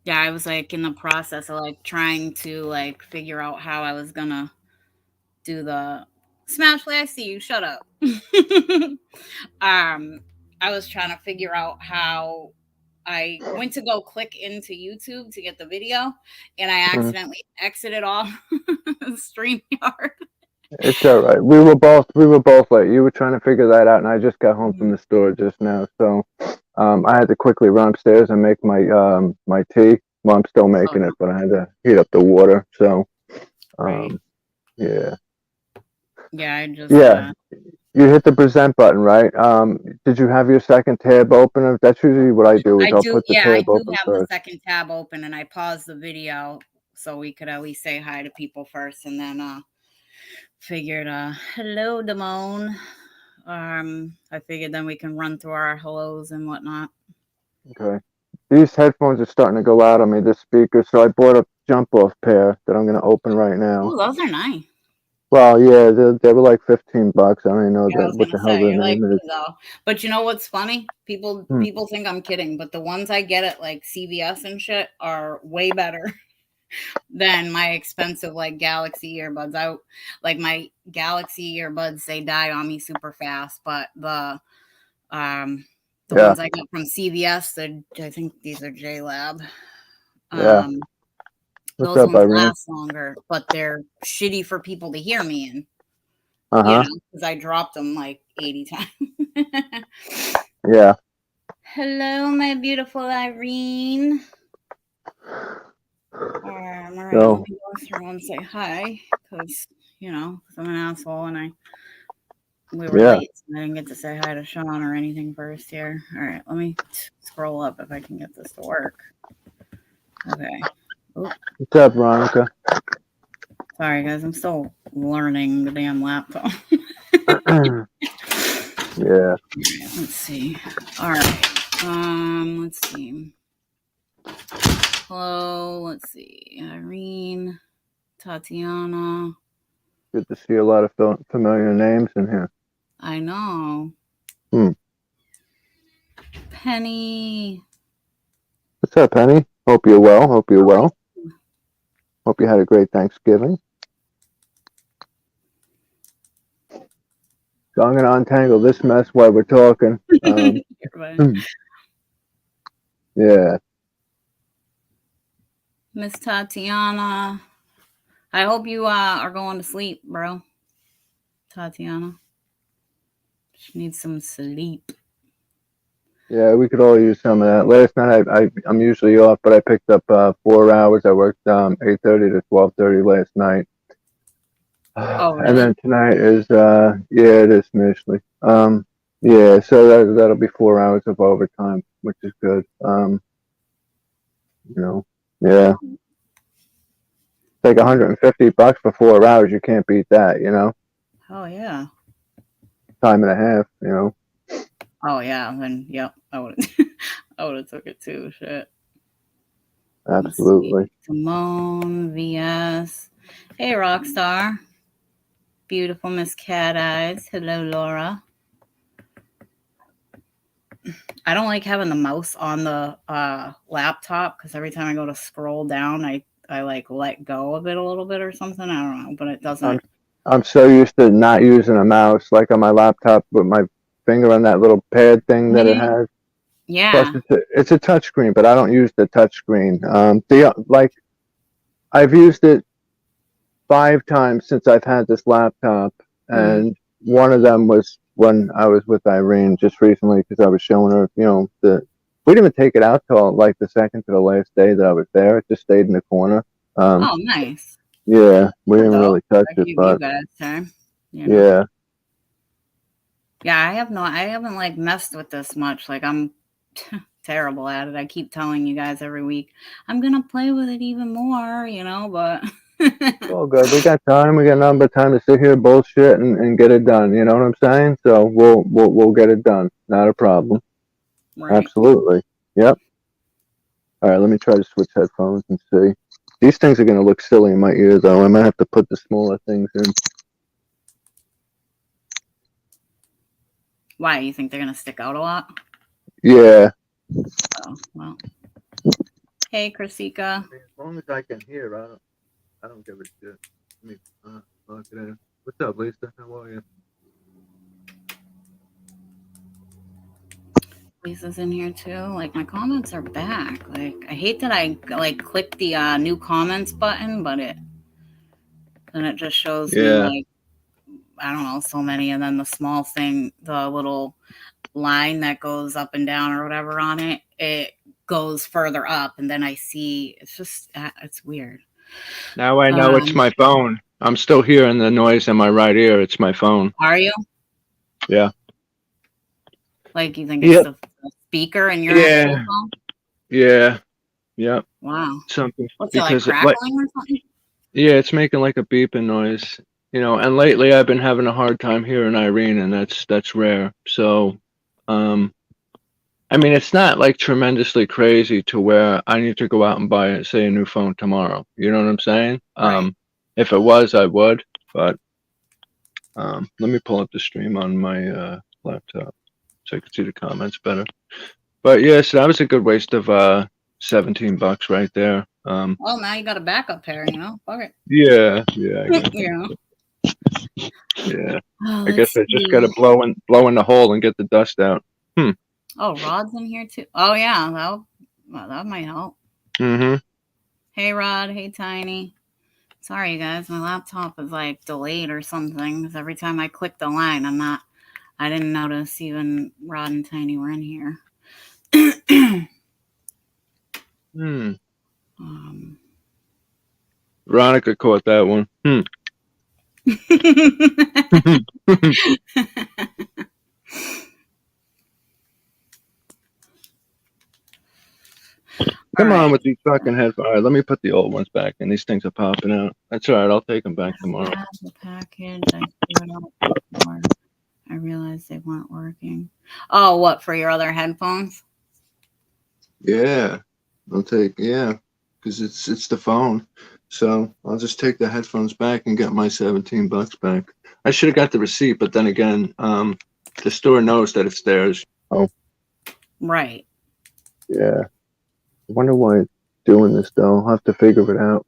Yeah, I was like in the process of like trying to like figure out how I was gonna do the Smashly. I see you. Shut up. um, I was trying to figure out how I went to go click into YouTube to get the video, and I Mm. accidentally exited off StreamYard. It's all right. We were both late. You were trying to figure that out, and I just got home from the store just now, so I had to quickly run upstairs and make my tea. Well, I'm still Oh making no, it, but I had to heat up the water. So right? um, yeah, Yeah, I just yeah. You hit the present button, right? Did you have your second tab open? That's usually what I do. Is I I'll do. put the Yeah, I tab do open have the first. second tab open, and I paused the video so we could at least say hi to people first, and then figured, hello, Damone. I figured then we can run through our hellos and whatnot. Okay. These headphones are starting to go out on me. This speaker, so I bought a jump off pair that I'm gonna open right now. Oh, those are nice. Well, yeah, they were like $15. I don't even know Yeah, I was what gonna the hell say their you're like name me is. though. But you know what's funny? People Hmm. people think I'm kidding, but the ones I get at like CVS and shit are way better than my expensive like Galaxy earbuds. I like my Galaxy earbuds, they die on me super fast, but um the Yeah, ones I got from CVS, I think these are JLab. yeah. Um What's those up, ones Irene? last longer, but they're shitty for people to hear me in, Uh huh. because I dropped them like 80 times. Yeah. Hello, my beautiful Irene. All right, let So me go through and say hi, because, 'cause I'm an asshole and we were yeah. late, and I didn't get to say hi to Sean or anything first here. All right, let me scroll up if I can get this to work. Okay. Oh, What's up, Veronica? sorry, guys, I'm still learning the damn laptop. Yeah. Let's see. All right. Let's see. Hello. Let's see. Irene, Tatiana. Good to see a lot of familiar names in here. I know. Hmm. Penny. What's up, Penny? Hope you're well. Hope you're How are well. Hope you had a great Thanksgiving. So I'm gonna untangle this mess while we're talking. you? Everybody. Yeah. Miss Tatiana. I hope you are going to sleep, bro. Tatiana. She needs some sleep. Yeah, we could all use some of that. Last night I'm usually off, but I picked up 4 hours. I worked 8:30 to 12:30 last night, Oh, and really? then tonight is yeah, it is initially. Yeah, so that'll be 4 hours of overtime, which is good. You know, yeah, like $150 for 4 hours. You can't beat that. Oh, yeah. Time and a half. Oh, yeah. Then, yep. I would I would have took it too. Shit. Let's see. Absolutely. Simone, VS. Hey, Rockstar. Beautiful Miss Cat Eyes. Hello, Laura. I don't like having the mouse on the laptop because every time I go to scroll down, I like let go of it a little bit or something. I don't know, but it I'm doesn't. I'm so used to not using a mouse like on my laptop with my finger on that little pad thing that it Mhm. has. Plus, Yeah. it's a touch screen, but I don't use the touch screen. Like I've used it 5 times since I've had this laptop, Mm. and one of them was when I was with Irene just recently because I was showing her, the. We didn't even take it out till like the second to the last day that I was there. It just stayed in the corner. Um, Oh, nice. yeah, we Cool didn't though. really touch I it, give you but guys time. You know. yeah, Yeah, I haven't like messed with this much. Like I'm terrible at it. I keep telling you guys every week, I'm gonna play with it even more, but it's all good. We got time. We got nothing but time to sit here, bullshit, and get it done. You know what I'm saying? So we'll get it done. Not a problem. right. Absolutely. Yep. All right. Let me try to switch headphones and see. These things are gonna look silly in my ear though. I might have to put the smaller things in. Why, you think they're gonna stick out a lot? Yeah. Oh, well. Hey, Krisika. I mean, as long as I can hear, I don't give a shit. I mean, look at it. What's up, Lisa? How are you? Lisa's in here too. Like my comments are back. Like I hate that I like click the new comments button, but it just shows me Yeah. like I don't know so many, and then the small thing, the little line that goes up and down or whatever on it, it goes further up, and then I see it's just it's weird. Now I know it's Um, my phone. I'm still hearing the noise in my right ear. It's my phone. are you Yeah. like you think it's Yep. the speaker in your actual Yeah. phone? Yeah. Yep. Wow, Something what's it like because like crackling or something? yeah, it's making like a beeping noise. And lately I've been having a hard time hearing Irene, and that's rare. So, um, I mean, it's not like tremendously crazy to where I need to go out and buy, say, a new phone tomorrow. You know what I'm saying? Right. If it was, I would, but let me pull up the stream on my laptop so I can see the comments better. But yes, that was a good waste of $17 right there. Well, now you got a backup pair, Fuck it. Yeah, I guess. you know. Yeah, Oh, I guess let's I just see. gotta blow in the hole and get the dust out. Hmm. Oh, Rod's in here too. Oh yeah, that might help. Mm-hmm. Hey Rod, hey Tiny. Sorry you guys, my laptop is like delayed or something because every time I click the line, I didn't notice even Rod and Tiny were in here. Hmm. um, Veronica caught that one. Hmm. all Come on right. with these fucking headphones. All right, let me put the old ones back, and these things are popping out. That's all right. I'll take them back I tomorrow. have the package. I threw it out before I realized they weren't working. Oh, what for your other headphones? Yeah, I'll take because it's the phone. So I'll just take the headphones back and get my $17 back. I should have got the receipt, but then again, the store knows that it's theirs. Oh, Right. yeah. I wonder why it's doing this though. I'll have to figure it out.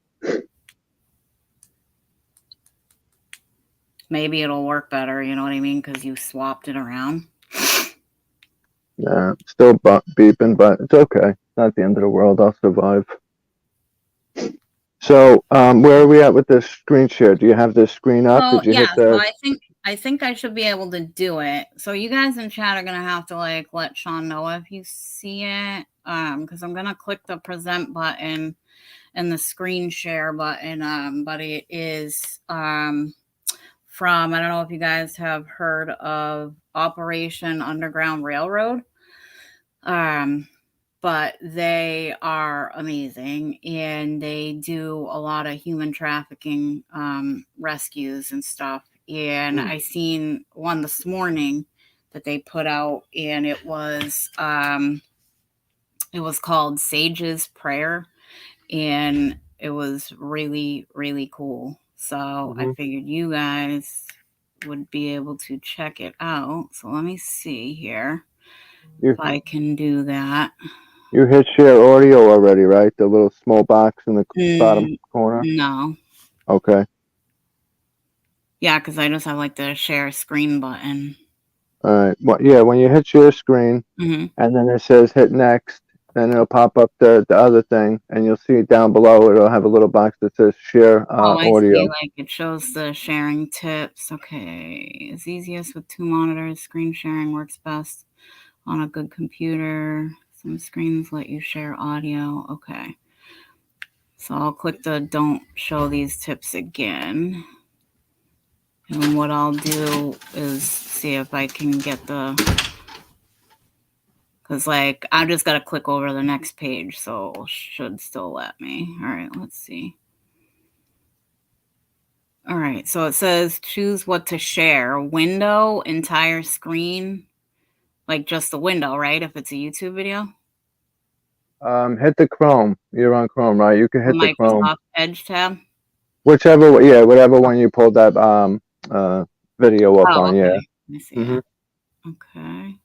Maybe it'll work better, you know what I mean? Because you swapped it around. Nah, still beeping, but it's okay. Not the end of the world. I'll survive. So, where are we at with this screen share? Do you have this screen up? So Did you yeah, hit so the? I think I should be able to do it. So you guys in chat are gonna have to like let Sean know if you see it. Because I'm gonna click the present button and the screen share button. But it is from I don't know if you guys have heard of Operation Underground Railroad. Um but they are amazing and they do a lot of human trafficking rescues and stuff. And Hmm. I seen one this morning that they put out, and it was called Sage's Prayer, and it was really really cool. So I Mm-hmm. figured you guys would be able to check it out. So let me see here You if I can do that. you hit share audio already, right? The little small box in the bottom corner. No. Okay. Yeah, because I just have like the share screen button. All right. Well, yeah. When you hit share screen, Hmm. and then it says hit next, then it'll pop up the other thing, and you'll see down below it'll have a little box that says share Oh, I see. audio. Like it shows the sharing tips. Okay. It's easiest with two monitors. Screen sharing works best on a good computer. Some screens let you share audio. Okay. So I'll click the don't show these tips again. And what I'll do is see if I can get because like I just got to click over the next page. So it should still let me. All right. Let's see. All right, so it says choose what to share. Window, entire screen, like just the window, right? If it's a YouTube video. Hit the Chrome. You're on Chrome, right? You can The hit the Chrome. Microsoft Edge tab. Whichever, yeah, whatever one you pulled that uh video up Oh, on, okay. yeah. Let me see Hmm. it. Okay.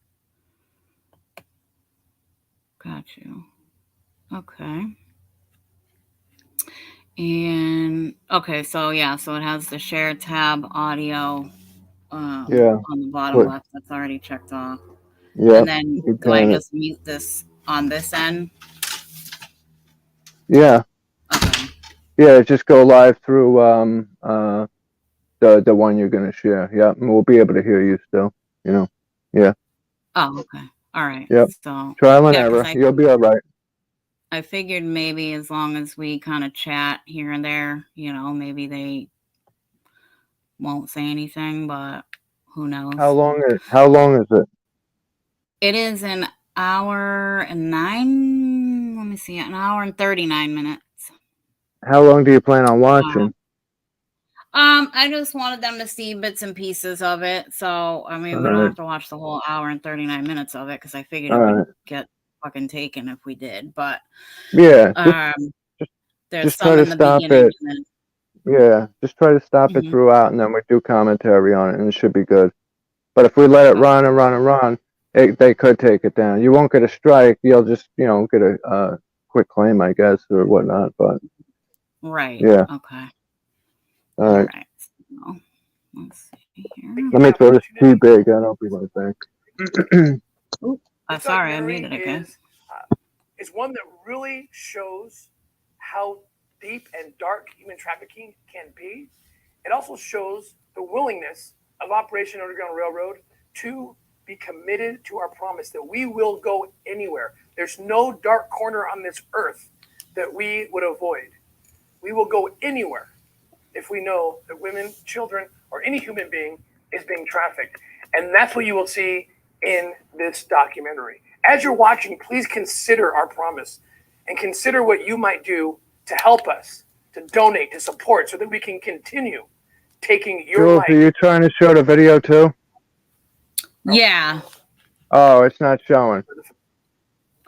Got you. Okay. And okay, so yeah, so it has the share tab audio Yeah. on the bottom Click. left. That's already checked off. And Yep. then You do I can. just mute this on this end? Yeah. Okay. Yeah. Just go live through the one you're gonna share. Yeah, and we'll be able to hear you still. You know. Yeah. Oh, okay. All right. Yep. So Trial and yeah, because error. You'll be all right. I figured maybe as long as we kind of chat here and there, you know, maybe they won't say anything, but who knows? How long is it? It is an hour and nine. Let me see, an hour and 39 minutes. How long do you plan on watching? I just wanted them to see bits and pieces of it. So I mean, All we don't right. have to watch the whole hour and 39 minutes of it because I figured All it would right. get fucking taken if we did. But Yeah. there's Just try some to in the stop beginning. it. Yeah. Just try to stop it Mhm. throughout, and then we do commentary on it, and it should be good. But if we let it run and run and run, they could take it down. You won't get a strike. You'll just, get a quick claim, I guess, or whatnot. But Right. yeah. Okay. All right. Right. So, let's see here. Let me throw this too big. I'll be right back. Sorry, I muted it, guys. Is one that really shows how deep and dark human trafficking can be. It also shows the willingness of Operation Underground Railroad to be committed to our promise that we will go anywhere. There's no dark corner on this earth that we would avoid. We will go anywhere if we know that women, children, or any human being is being trafficked. And that's what you will see in this documentary. As you're watching, please consider our promise and consider what you might do to help us, to donate, to support, so that we can continue taking your Jules, life. are you trying to show the video too? Yeah. Oh, it's not showing.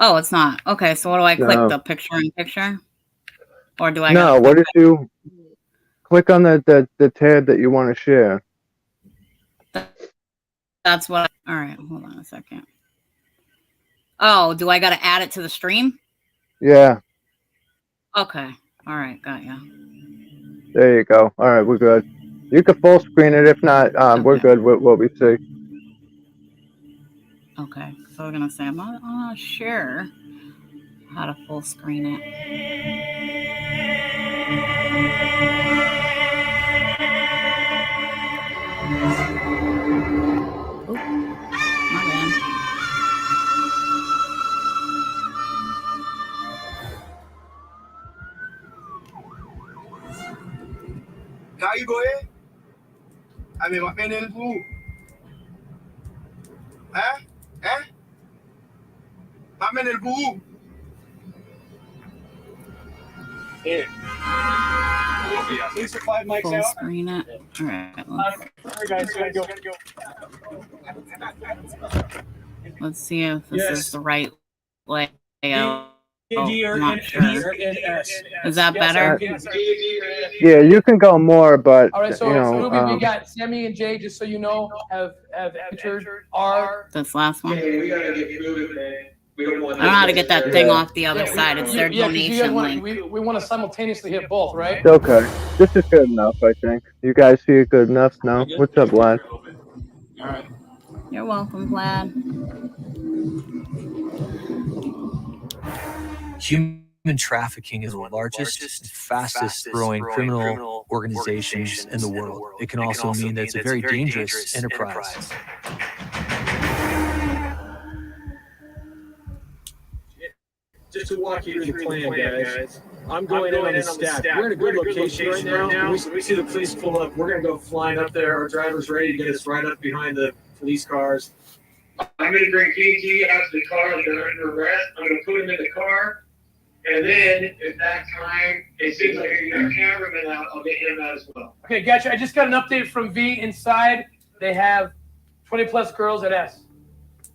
Oh, it's not. Okay, so what do I click? No. The picture in picture? Or do I No, what if you click on the tab that you want to share? That's what all right, hold on a second. Oh, do I gotta add it to the stream? Yeah. Okay. All right, got ya. There you go. All right, we're good. You can full screen it. If not, we're good with what we see. Okay, so we're gonna say I'm not sure how to full screen it. Oh, my bad. Kaya boy? Ame makmenen po. Huh? Eh? Makmenen po. Full screen it. All right. Let's see if this is the right layout. I'm not sure. Is that better? Yeah, you can go more, but all right, so Ruby, we got Sammy and Jay, just so you know, have entered our this last one. Hey, we gotta get moving, man. We don't want I don't know how to get that thing off the other side. It's their donation link. We want to simultaneously hit both, right? It's okay. This is good enough, I think. You guys see it good enough now? What's up, lad? All right. You're welcome, Vlad. Human trafficking is one of the largest and fastest growing criminal organizations in the world. It can also mean that it's a very dangerous enterprise. Just to walk you through the plan, guys. I'm going in on the stack. We're in a good location right now. When we see the police pull up, we're going to go flying up there. Our driver's ready to get us right up behind the police cars. I'm going to bring P&G out to the car that they're under arrest. I'm going to put them in the car. And then, at that time, it seems like I got a cameraman out. I'll get him out as well. Okay, gotcha. I just got an update from V. Inside, they have 20-plus girls at S.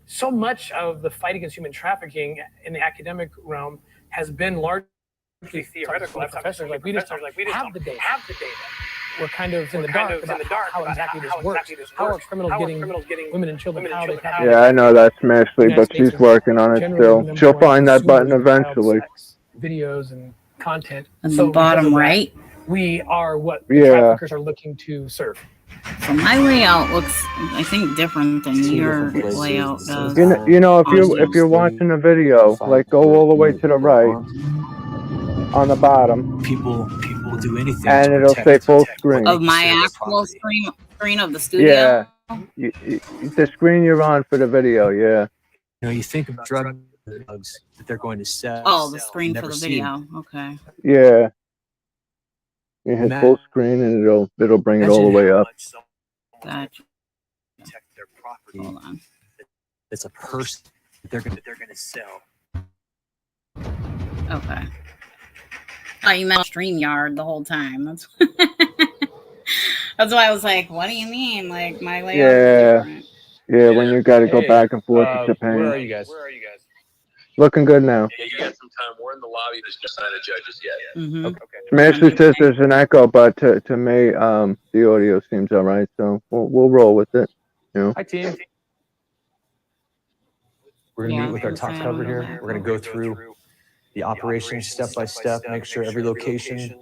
So much of the fight against human trafficking in the academic realm has been largely theoretical. Professors like we just have the data. We're kind of in the dark about how exactly this works. How are criminals getting women and children? Yeah, I know that's Ashley, but she's working on it still. She'll find that button eventually. Videos and content. In So the because bottom of that, right. we are what the Yeah. traffickers are looking to serve. So my layout looks, I think, different than Two your different places. layout does. You know, if on you're watching a video, like go all the way to the right on the bottom, People will do anything and to it'll say protect full what screen. they Of my consider their actual property. screen of the studio. Yeah, the screen you're on for the video. Yeah. You know, you think of drugs that they're going to sell. Oh, the screen and for never the see. video. Okay. Yeah. You hit full screen, and it'll bring it all the way up. Gotcha. Protect their property. Hold on. It's a person that they're going to sell. Okay. Oh, you meant StreamYard the whole time. That's that's why I was like, what do you mean? Like my layout is different. Yeah, when you got to go back and forth with your Where are paint. you guys? Looking good now. Yeah, you got some time. We're in the lobby. There's no sign of judges yet. Mm-hmm. Okay. Master says there's an echo, but to me, the audio seems all right. So we'll roll with it. You know. Hi, team. We're going to Yeah, meet with our I'm top saying cover I'm here. gonna We're going to go through the operations step by step, make sure every location is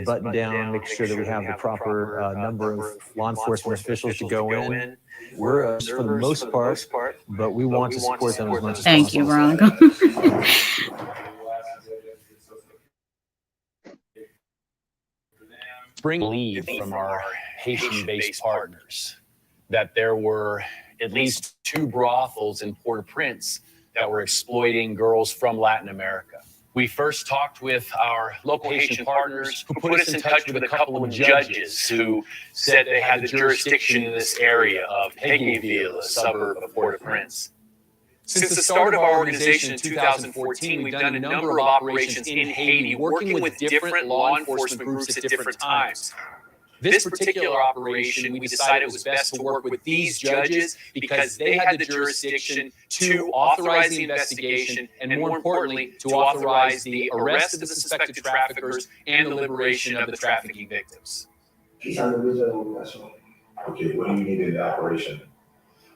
buttoned down, make sure that we have the proper number of law enforcement officials to go in. We're for the most part, but we want to support them as much as Thank you, possible. Veronica. Bring lead from our Haitian-based partners that there were at least 2 brothels in Port-au-Prince that were exploiting girls from Latin America. We first talked with our local Haitian partners who put us in touch with a couple of judges who said they had the jurisdiction in this area of Péguéville, a suburb of Port-au-Prince. Since the start of our organization in 2014, we've done a number of operations in Haiti, working with different law enforcement groups at different times. This particular operation, we decided it was best to work with these judges because they had the jurisdiction to authorize the investigation and, more importantly, to authorize the arrest of the suspected traffickers and the liberation of the trafficking victims. Okay, what do you need in the operation?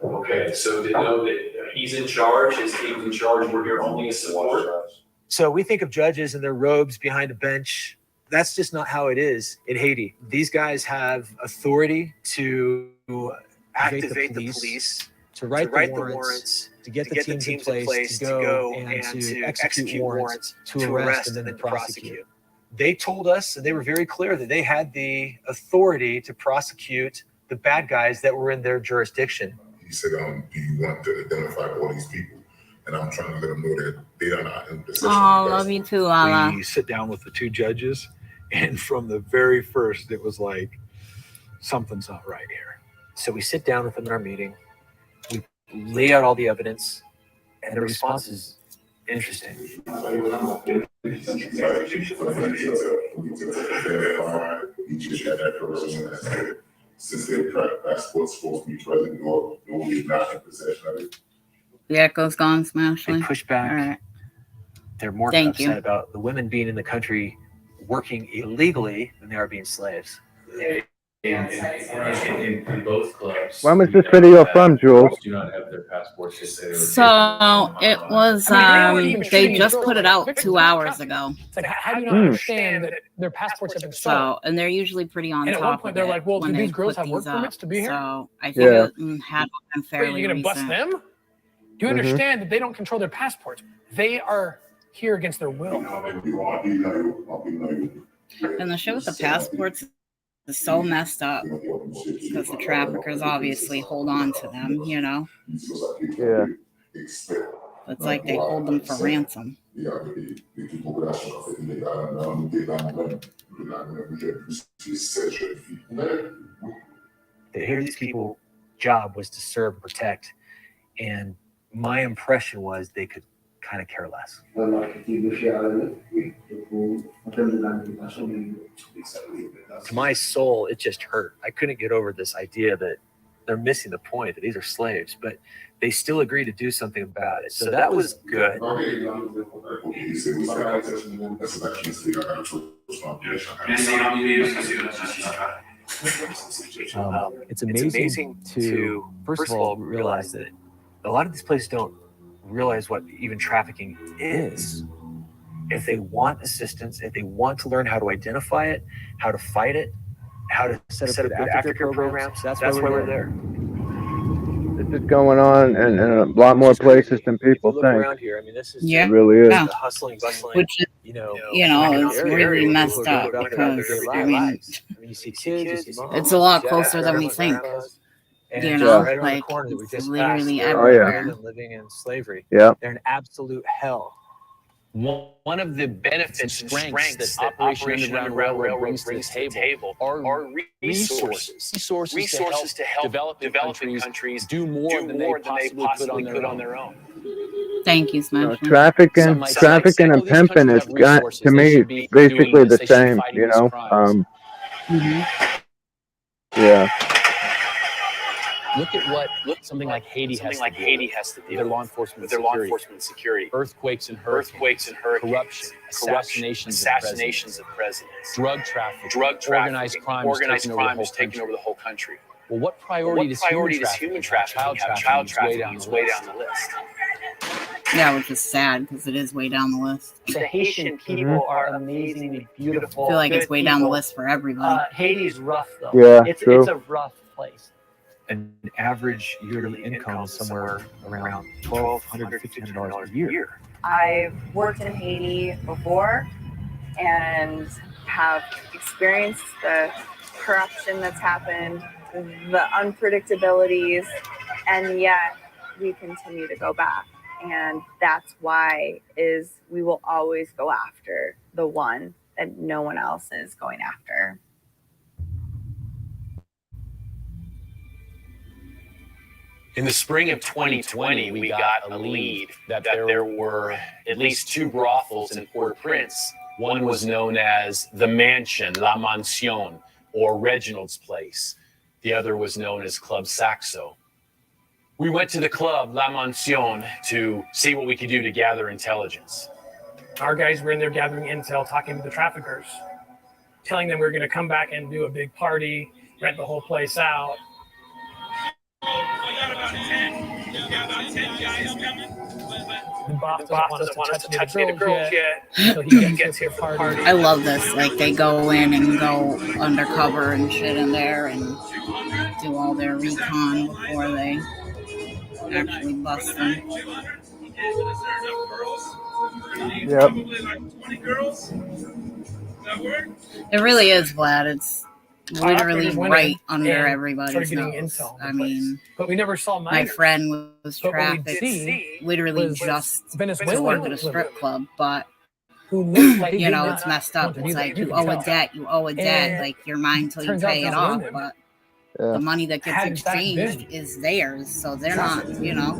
Okay, so to know that he's in charge, his team's in charge, we're here only as support. So we think of judges and their robes behind a bench. That's just not how it is in Haiti. These guys have authority to activate the police, to write the warrants, to get the teams in place, to go and to execute warrants, to arrest and then to prosecute. They told us, and they were very clear, that they had the authority to prosecute the bad guys that were in their jurisdiction. He said, do you want to identify all these people? And I'm trying to let them know that they are not in possession. Oh, love you too, Lala. We sit down with the 2 judges, and from the very first, it was like, something's not right here. So we sit down with them in our meeting, we lay out all the evidence, and the response is interesting. Since their passport's supposed to be present, no one is not in possession of it. The echo's gone, Smashley. They push back. All right. They're more upset about the women being in the country working illegally than they are being slaves. In both clubs. When was this video from, Jules? Do not have their passports. So it was, they just put it out 2 hours ago. It's like, how do you not understand that their passports have been stolen? So, and they're usually pretty on And top at one point, they're like, well, do these girls have work permits to be here? So I think it had been fairly Wait, you're going to bust them? Do you understand that they don't control their passports? They are here against their will. And the shit with the passports is so messed up because the traffickers obviously hold on to them, you know? Yeah. It's like they hold them for ransom. Here, these people's job was to serve and protect, and my impression was they could kind of care less. To my soul, it just hurt. I couldn't get over this idea that they're missing the point, that these are slaves, but they still agreed to do something about it. So that was good. It's amazing to, first of all, realize that a lot of these places don't realize what even trafficking is. If they want assistance, if they want to learn how to identify it, how to fight it, how to set up good aftercare programs, that's why we're there. This is going on in a lot more places than people Look think. around here. I mean, this is It really is. the hustling, bustling, Which is, it's really messed up because, I mean, you see kids, you see moms, it's a lot dads, closer than we grandmas, think. grandpas, and You know, right around the like, corner that we it's just literally passed, everywhere. and living in slavery. Yeah. They're in absolute hell. One of the benefits and strengths that Operation Underground Railroad brings to the table are resources to help developing countries do more than they possibly could on their own. Thank you, Smash. Trafficking and pimping has got, to me, basically the same, you know? Yeah. Look at what something like Haiti has to deal with their law enforcement security. Earthquakes and hurricanes, corruption, assassinations of presidents, drug trafficking, organized crime is taking over the whole country. Well, what priority does human trafficking have? Child trafficking is way down the list. Yeah, which is sad because it is way down the list. The Haitian people are amazingly beautiful. I feel like it's way down the list for everybody. Haiti's rough though. Yeah, it's a rough place. An average yearly income is somewhere around $1,200 to $1,500 a year. I've worked in Haiti before and have experienced the corruption that's happened, the unpredictabilities, and yet we continue to go back. And that's why we will always go after the one that no one else is going after. In the spring of 2020, we got a lead that there were at least 2 brothels in Port-au-Prince. One was known as the Mansion, La Mansion, or Reginald's Place. The other was known as Club Saxo. We went to the club, La Mansion, to see what we could do to gather intelligence. Our guys were in there gathering intel, talking to the traffickers, telling them we were going to come back and do a big party, rent the whole place out. The boss doesn't want us to touch the girls yet, so he gets here for the party. I love this. Like, they go in and go undercover and shit in there and do all their recon before they actually bust them. Yep. It really is, Vlad. It's literally right under everybody's nose. I mean, but we never saw my friend was trafficked literally just to work at a strip club, but you know, it's messed up. It's like you owe a debt, like you're mine till you pay it off, but the money that gets exchanged is theirs, so they're not, you know,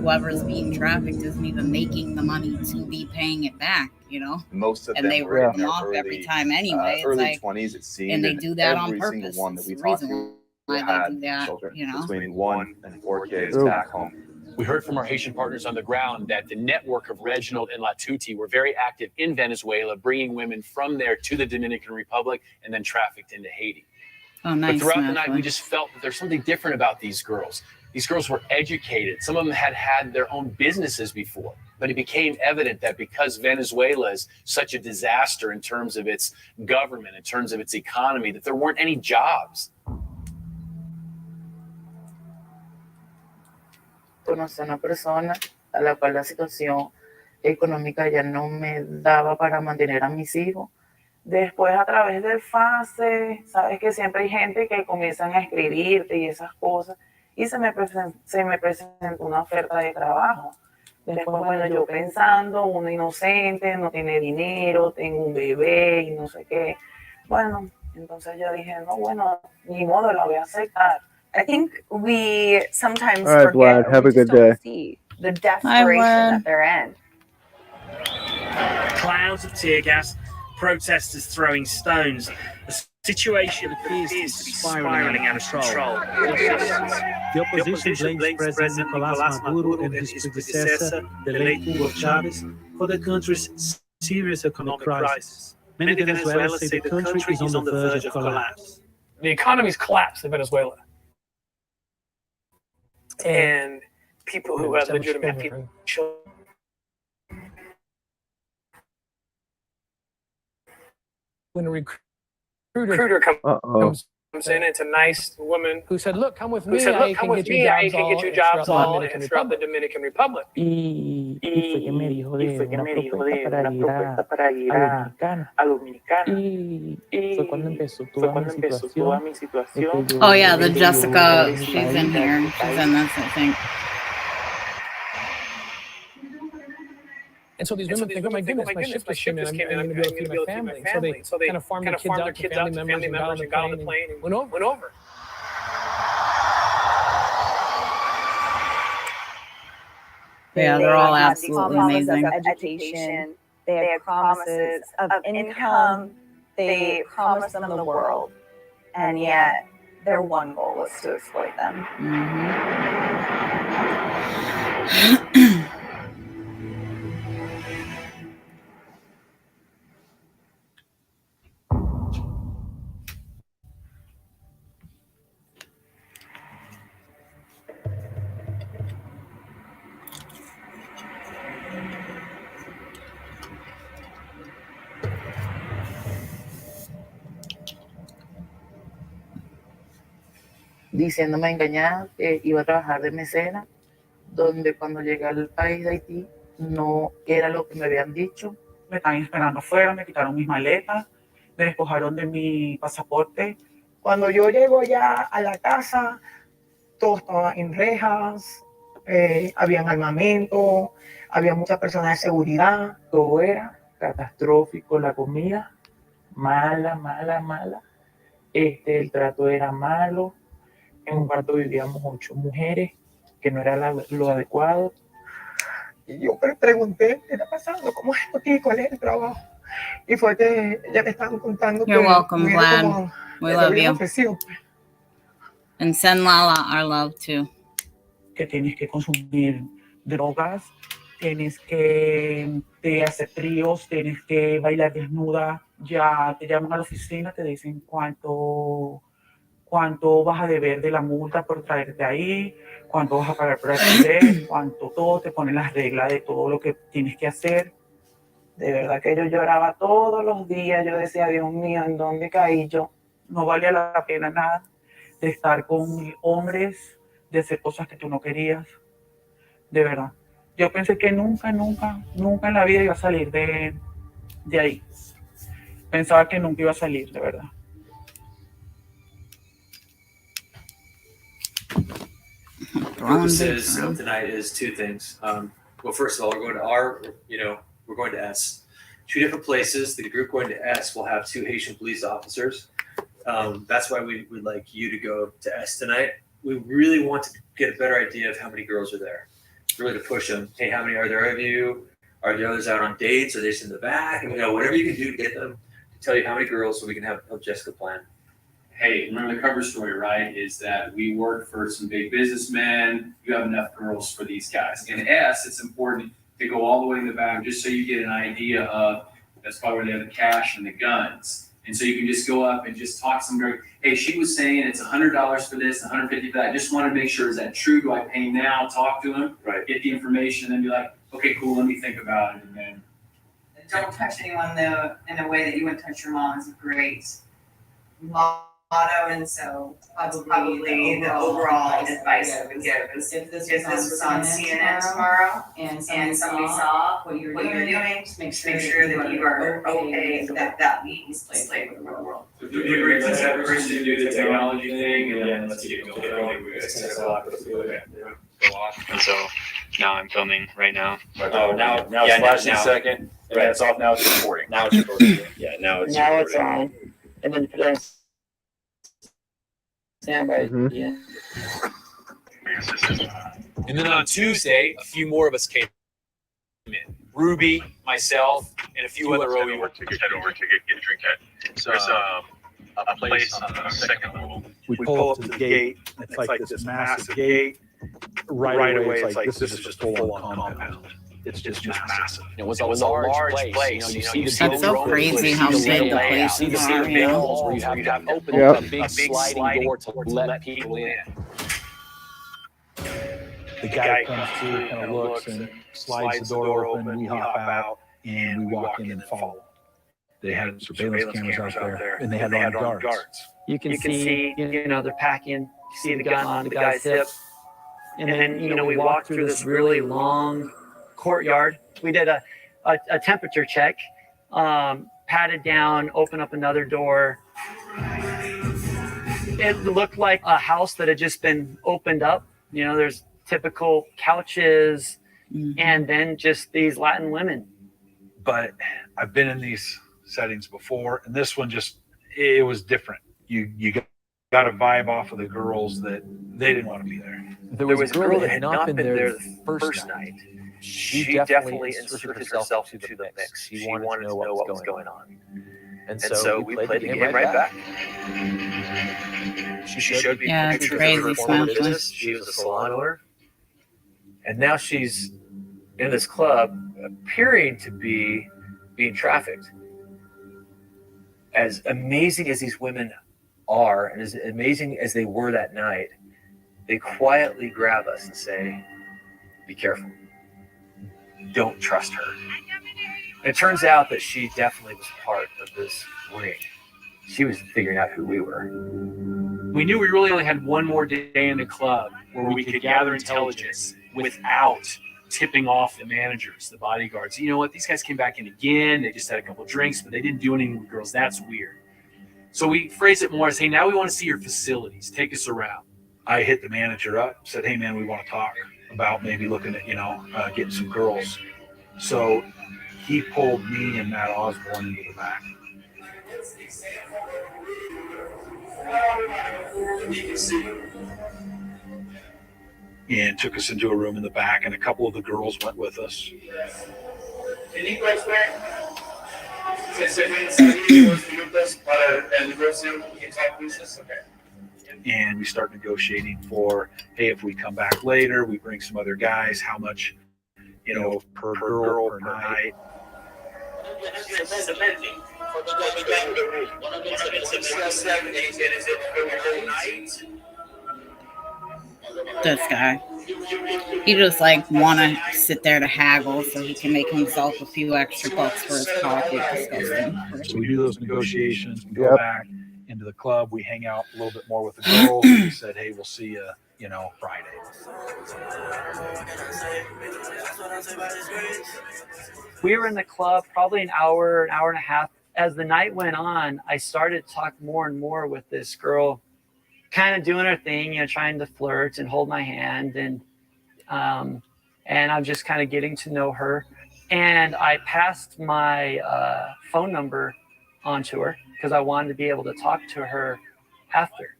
whoever's being trafficked isn't even making the money to be paying it back, you know. Most of and them they rip them off every time anyway. It's early like, 20s, it seemed, and they do that on every purpose. single one that we It's the talked reason to why had they do that, children, you know. between 1 and 4 kids back home. We heard from our Haitian partners on the ground that the network of Reginald and Latuti were very active in Venezuela, bringing women from there to the Dominican Republic and then trafficked into Haiti. Oh, nice. But throughout the night, we just felt that there's something different about these girls. These girls were educated. Some of them had had their own businesses before, but it became evident that because Venezuela is such a disaster in terms of its government, in terms of its economy, that there weren't any jobs. Conocí a una persona a la cual la situación económica ya no me daba para mantener a mis hijos. Después, a través del FASE, sabes que siempre hay gente que comienzan a escribirte y esas cosas, y se me presentó una oferta de trabajo. Después, bueno, yo pensando, uno inocente, no tiene dinero, tengo un bebé y no sé qué. Bueno, entonces yo dije, no, bueno, ni modo, la voy a aceptar. I think we sometimes All right, forget, Vlad, have we a good just don't day. see the desperation that they're in. Clouds of tear gas, protesters throwing stones. The situation appears to be spiraling out of control. The opposition blames President Nicolás Maduro and his predecessor, the late Hugo Chavez, for the country's serious economic crisis. Many Venezuelans say the country is on the verge of collapse. The economy's collapsed in Venezuela. And people who have legitimate children when a recruiter comes in, it's a nice woman who said, "Look, come with me. I can get you jobs all throughout the Dominican Republic." Y fue que me dijo de una propuesta para ir a Dominicana. Y fue cuando empezó toda mi situación. Oh yeah, the Jessica, she's in here. She's in this, I think. And so these women think, "Oh my goodness, my ship just came in. I'm going to be able to feed my family." So they kind of farmed their kids out to family members and got on the plane and went over. Yeah, they're all absolutely amazing. Of education, they have promises of income, they promise them the world, and yet their one goal is to exploit them. Diciéndome engañada que iba a trabajar de mesera, donde cuando llegué al país de Haití no era lo que me habían dicho. Me estaban esperando afuera, me quitaron mis maletas, me despojaron de mi pasaporte. Cuando yo llego ya a la casa, todo estaba en rejas, habían armamento, había muchas personas de seguridad, todo era catastrófico, la comida mala, el trato era malo. En un cuarto vivíamos 8 mujeres, que no era lo adecuado. Y yo pregunté, ¿qué está pasando? ¿Cómo es esto aquí? ¿Cuál es el trabajo? Y fue que ya me estaban contando You're que welcome, Vlad. como We love you. ofrecido, And send Lala our love too. que tienes que consumir drogas, tienes que hacer tríos, tienes que bailar desnuda. Ya te llaman a la oficina, te dicen cuánto vas a deber de la multa por traerte ahí, cuánto vas a pagar por alquiler, cuánto todo, te ponen las reglas de todo lo que tienes que hacer. De verdad que yo lloraba todos los días, yo decía, Dios mío, ¿en dónde caí yo? No valía la pena nada de estar con hombres, de hacer cosas que tú no querías, de verdad. Yo pensé que nunca en la vida iba a salir de ahí. Pensaba que nunca iba a salir, de verdad. Purposes of tonight is 2 things. Well, first of all, we're going to S. 2 different places. The group going to S will have 2 Haitian police officers. That's why we would like you to go to S tonight. We really want to get a better idea of how many girls are there. Really to push them. Hey, how many are there of you? Are the others out on dates? Are they just in the back? And whatever you can do to get them to tell you how many girls so we can help Jessica plan. Hey, remember the cover story, right? Is that we work for some big businessmen. You have enough girls for these guys. In S, it's important to go all the way in the back just so you get an idea of, that's probably where they have the cash and the guns. And so you can just go up and just talk to some girl. Hey, she was saying it's $100 for this, $150 for that. I just want to make sure, is that true? Do I pay now? Talk to him, right? Get the information, and then be like, okay, cool, let me think about it. And then don't touch anyone though in a way that you wouldn't touch your mom is a great motto, and so probably the overall advice I would give is if this was on CNN tomorrow and somebody saw what you're doing, just make sure that you are okay that means play with the real world. So do you agree? Let's have Christian do the technology thing, and then let's get going. And so now I'm filming right now. Oh, now it's flashing a second. Right, it's off. Now it's recording. Now it's recording. Yeah, now it's on. And then put it on standby. Yeah. And then on Tuesday, a few more of us came in. Ruby, myself, and a few other OE. Head over to get a drink at. So there's a place on the second level. We pull up to the gate. It's like this massive gate. Right away, it's like this is just a full-on compound. It's just massive. It was a large place. You see the That's so crazy how big the places are. Where you have to open a big sliding door to let people in. The guy comes through, kind of looks and slides the door open. We hop out and we walk in and follow. They had surveillance cameras out there, and they had armed guards. You can see, they're packing. You see the gun on the guy's hip. And then, we walked through this really long courtyard. We did a temperature check, patted down, opened up another door. It looked like a house that had just been opened up. There's typical couches and then just these Latin women. But I've been in these settings before, and this one it was different. You got a vibe off of the girls that they didn't want to be there. There was a girl that had not been there the first night. She definitely inserted herself into the mix. She wanted to know what was going on. And so we played the game right back. She showed me pictures of her former business. She was a salon owner. And now she's in this club appearing to be being trafficked. As amazing as these women are, and as amazing as they were that night, they quietly grab us and say, be careful. Don't trust her. And it turns out that she definitely was part of this ring. She was figuring out who we were. We knew we really only had one more day in the club where we could gather intelligence without tipping off the managers, the bodyguards. You know what? These guys came back in again. They just had a couple of drinks, but they didn't do anything with girls. That's weird. So we phrase it more as, hey, now we want to see your facilities. Take us around. I hit the manager up, said, hey, man, we want to talk about maybe looking at, getting some girls. So he pulled me and Matt Osborne into the back. And took us into a room in the back, and a couple of the girls went with us. And we start negotiating for, hey, if we come back later, we bring some other guys, how much, per girl, per night. This guy. He just want to sit there to haggle so he can make himself a few extra bucks for his coffee. Disgusting. So we do those negotiations, we go back into the club, we hang out a little bit more with the girls, and we said, hey, we'll see you, Friday. We were in the club probably an hour and a half. As the night went on, I started to talk more and more with this girl, kind of doing her thing, trying to flirt and hold my hand. And I'm just kind of getting to know her. And I passed my phone number onto her because I wanted to be able to talk to her after.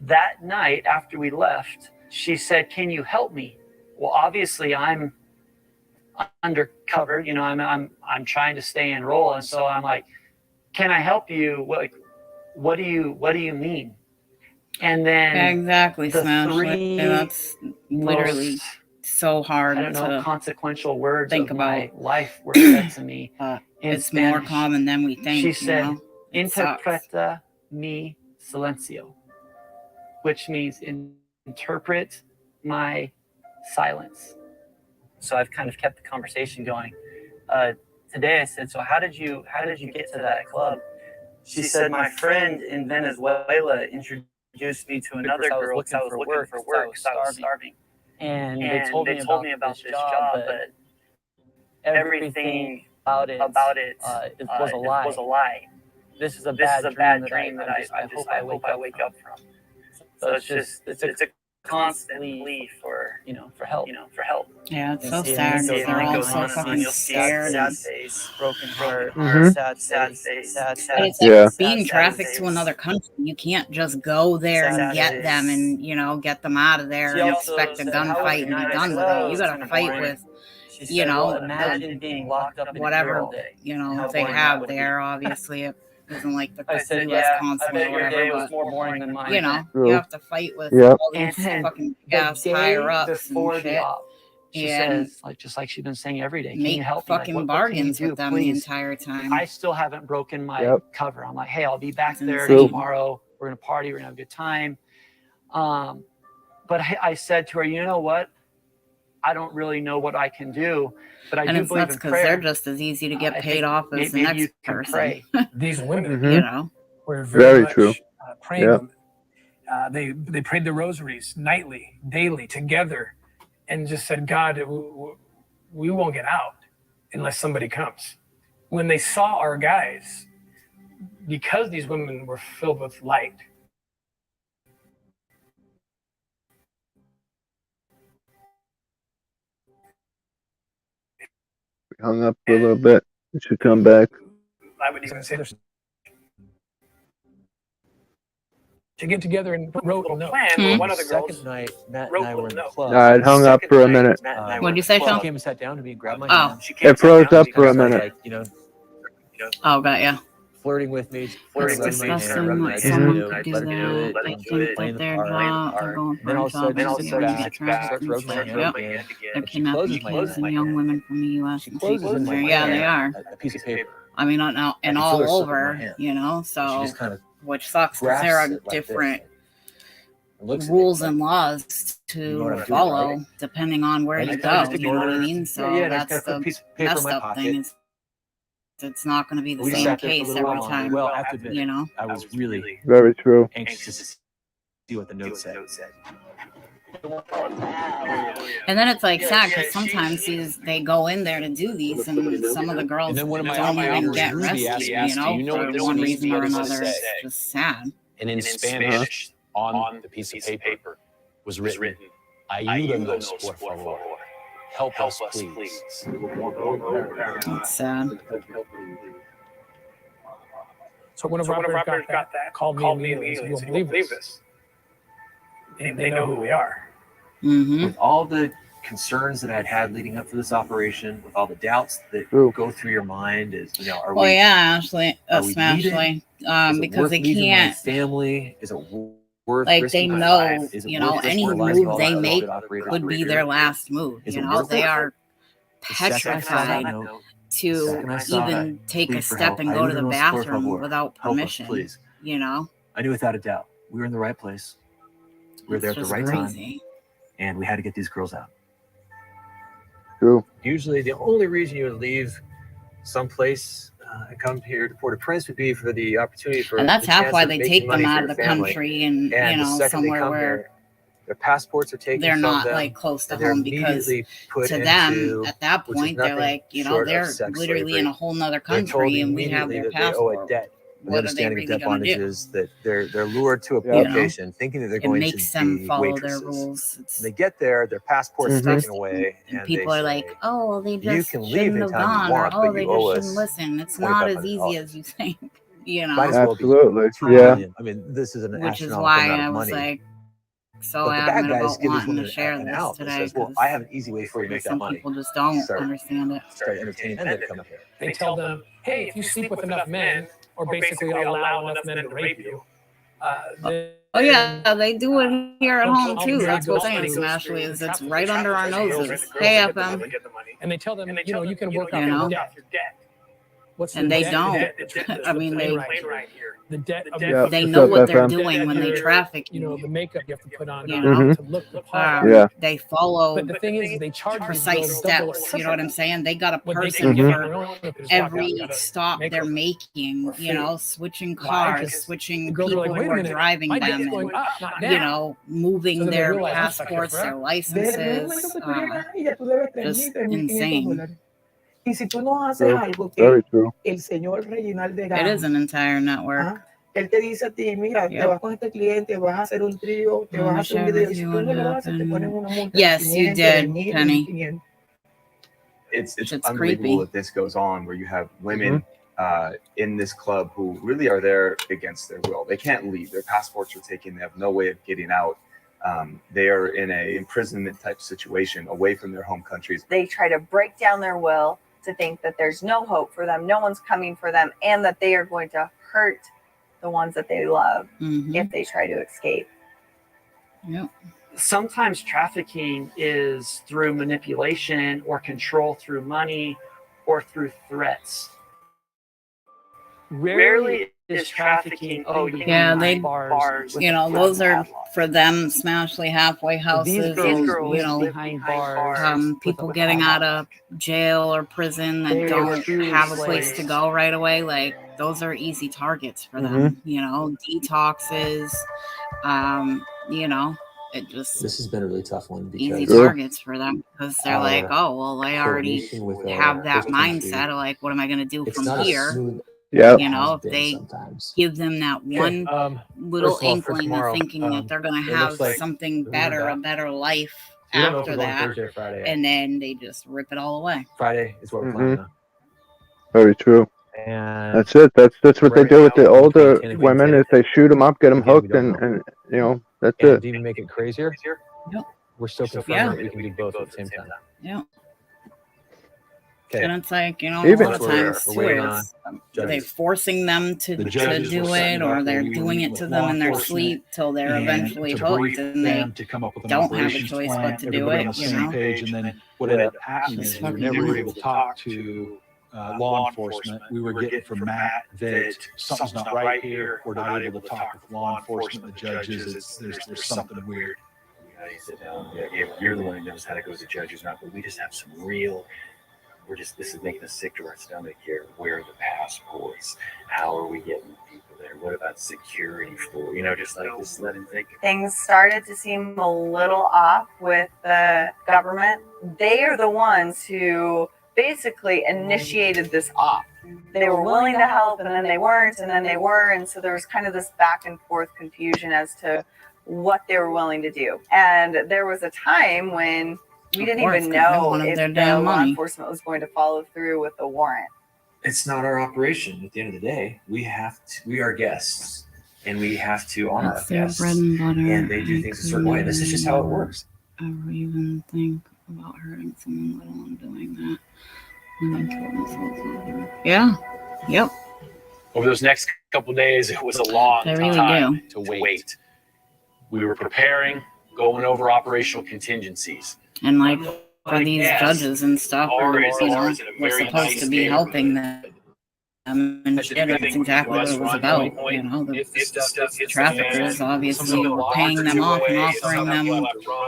That night, after we left, she said, can you help me? Well, obviously I'm undercover, I'm trying to stay in role. And so I'm like, can I help you? What do you mean? And then exactly, the Smash. three That's literally so hard to consequential words think of about. my life were said to me. It's Spanish. more common than we think. She said, interpreta mi silencio, which means interpret my silence. So I've kind of kept the conversation going. Today I said, so how did you get to that club? She said, my friend in Venezuela introduced me to another girl because I was looking for work because I was starving. And they told me about this job, but everything about it was a lie. This is a bad dream that I hope I wake up from. So it's a constant plea for help. Yeah, it's so sad. They're all so fucking scared. Sad face, broken heart, sad face. It's being trafficked to another country. You can't just go there and get them and get them out of there and expect a gunfight and be done with it. You got to fight with imagine being locked up in whatever they have there. Obviously, it isn't like the Wisconsin or whatever, but more boring than mine. You have to fight with all these fucking gas higher ups before and the shit. op, she says, just like she's been saying every day, can Make you help fucking me? bargains with them please? the entire time. I still haven't broken my cover. I'm like, hey, I'll be back there insane. tomorrow. We're gonna party. We're gonna have a good time. But I said to her, you know what? I don't really know what I can do, but I and do it's believe nuts in because prayer. they're just as easy to get I paid think off as the maybe next you can person. pray. These women, You know, were very, Very much true. praying Yeah. women. They prayed the rosaries nightly, daily, together, and just said, God, we won't get out unless somebody comes. When they saw our guys, because these women were filled with light, We hung up for a little bit. It should come back. I would even say there's to get together and wrote a plan with one of the girls. Second night, Matt wrote and I were in the a note. club. No, it hung up for a minute. What'd you say, Phil? She came and sat down to me, grabbed my Oh. hand. She It froze up for a minute. like, Oh, got ya. flirting with me, It's rubbing my hand, disgusting rubbing that my someone hand, could do let her do it, that. They and think playing that the their part. job, they're going And then for all a of a sudden, job she to sits get back, trafficked starts and rubbing my shit. hand Yep. again. They're And she closes kidnapping my kids hand. and young women from the U.S. She and closes in my yeah, hand they are. a piece of paper. I mean, and I can feel all her slip in my over, hand. you know. And she So, just kind of which sucks because there are grasps it like this, different and looks at me rules like, and laws you know what I'm to doing, follow right? depending on where And you I kinda go. just You know what I ignored her. mean? So Yeah, and I just that's kinda put a the piece of paper in messed my up pocket. thing is it's not going to be the We just same sat there for a case little every while longer. time. Well, I have to admit, You know. I was really Very true. anxious to see what the note said. And then it's like sad because sometimes they go in there to do these, and some of the girls And then one of my don't even operators, get Ruby, asked rescued. me, You "Do know, you know for what this one means? reason or What does it another. say?" It's just sad. And in Spanish, on the piece of paper, was written, "Ayúdanos, por favor." Help us, please. It's sad. So one of our operators got that, called me immediately and said, "You won't believe this." They know who we are. Mm-hmm. With all the concerns that I'd had leading up to this operation, with all the doubts that go through your mind, is are Well, we? yeah, Ashley, Are we Ashley, needed? Is it because worth they leaving my can't. family? Is it worth Like they risking my know, life? Is it you know, worth any risking the lives of move all they the make good operators could be here? their last move. Is You it know, worth they it? are The second I saw that petrified note, to even take a step and go to the bathroom without permission. Please. You know, I knew without a doubt we were in the right place. We were there at the right time, and we had to get these girls out. True. Usually, the only reason you would leave someplace and come here to Port-au-Prince would be for the opportunity for. and that's the half chance why of they making take them money for out your of the family. country and you the know second they somewhere come where here, their passports are taken they're from not them, like close to and they're home because immediately put to them into, at that which is point they're nothing like, you know, short of they're sex literally slavery. in a whole nother They're told country and we have immediately their that they owe a passport. debt. The What are they understanding really of debt gonna bondage do? is that they're lured to a You know? location thinking that they're It going makes to them be follow waitresses. their rules. When they get there, their passport's Disgusting. taken away, And and people they are say, like, oh, they you just can leave shouldn't have anytime you gone, want, or oh, but they you owe just shouldn't us listen. It's not as easy $2,500. as you think, you know. Might as well be Absolutely. $2 Yeah. million. I mean, this is an Which is astronomical why amount I of was money. like so But the bad adamant guys about give this wanting to woman share an this out that today. says, well, I have an easy way for you to make that Some money. people just don't Start understand it. entertaining men that come here. They tell them, hey, if you sleep with enough men, or basically allow enough men to rape you, Oh yeah, they do it here at home too. ultimately That's what goes I'm saying, through Ashley, is it's trafficking. right under our noses. The girls Hey, get the FM. money, and they tell them, you know, you can work out You know? your debt. What's And the they debt? don't. I mean, they the debt of Yeah, they what's know up, what they're FM? doing when they traffic you know, the makeup you have to put on you know, Mhm. to look the part. Yeah. they follow But the thing is, they charge precise these girls double or steps. You know what I'm saying? They got a what they person can get for on their own if they just walk out every and gotta stop make they're them. making. or You know, fake. switching Why? cars, 'Cause switching the girls are people like, wait who a are minute, driving my them, debt's going and up, not down. you know, moving So then they their realize, I'm stuck here passports, their forever. licenses. Just insane. Y si tú no haces True. algo Very que true. el señor Reginaldo It is an entire network. ¿ah? Él te dice a ti, mira, te Yep. vas con este cliente, vas a hacer un trío, te I vas a wish hacer un I video. would Si do tú what no lo haces, te ponen happened. una multa. Yes, you did, Penny. It's Shit's unbelievable creepy. that this goes on, where you have women in this club who really are there against their will. They can't leave. Their passports are taken. They have no way of getting out. They are in a imprisonment type situation away from their home countries. They try to break down their will to think that there's no hope for them, no one's coming for them, and that they are going to hurt the ones that they love if they try to escape. Yep. Sometimes trafficking is through manipulation or control through money or through threats. Rarely is trafficking. Oh, Yeah, they, bars. you know, those are for them smashly halfway houses, and you know, behind bars. people getting out of jail or prison that don't have a place to go right away. Like those are easy targets for them. You know, detoxes. You know, it just This has been a really tough one because easy targets for them because they're like, oh well, they already have that mindset of like, what am I going to do from here? Yeah. You know, if they give them that one little inkling of thinking that they're going to have something better, a better life after that, and then they just rip it all away. Friday is what we're planning on. Very true. And that's it. That's what they do with the older 10 women. Is they shoot them up, get them hooked, and you know that's it. To even make it crazier, Yep. we're still confirming that we can do both at the same time. Yeah. Okay. And it's like, you know, Even- a lot of times too, it's, they're forcing them to do it, or they're doing it to them in their sleep till they're eventually hooked, and they don't have a choice but to do it. You know, page, and then what ended up happening is we were never able to talk to law enforcement. We were getting from Matt that something's not right here. We're not able to talk with law enforcement, the judges. There's something weird. You sit down. You're the one who knows how to go to the judges, not. But we just have some real. This is making us sick to our stomach here. Where are the passports? How are we getting people there? What about security for? You know, just let him think. Things started to seem a little off with the government. They are the ones who basically initiated this off. They were willing to help, and then they weren't, and then they were, and so there was kind of this back and forth confusion as to what they were willing to do. And there was a time when we didn't even know if the law enforcement was going to follow through with the warrant. It's not our operation. At the end of the day, we are guests, and we have to honor our guests. bread and butter. And they do things a certain way. This is just how it works. Ever even think about hurting someone, let alone doing that? When they kill themselves over. Yeah. Yep. Over those next couple of days, it was a long time to wait. We were preparing, going over operational contingencies. And like for these judges and stuff, or, you know, we're supposed to be helping them and shit. That's exactly what it was about. You know, the traffickers obviously were paying them off and offering them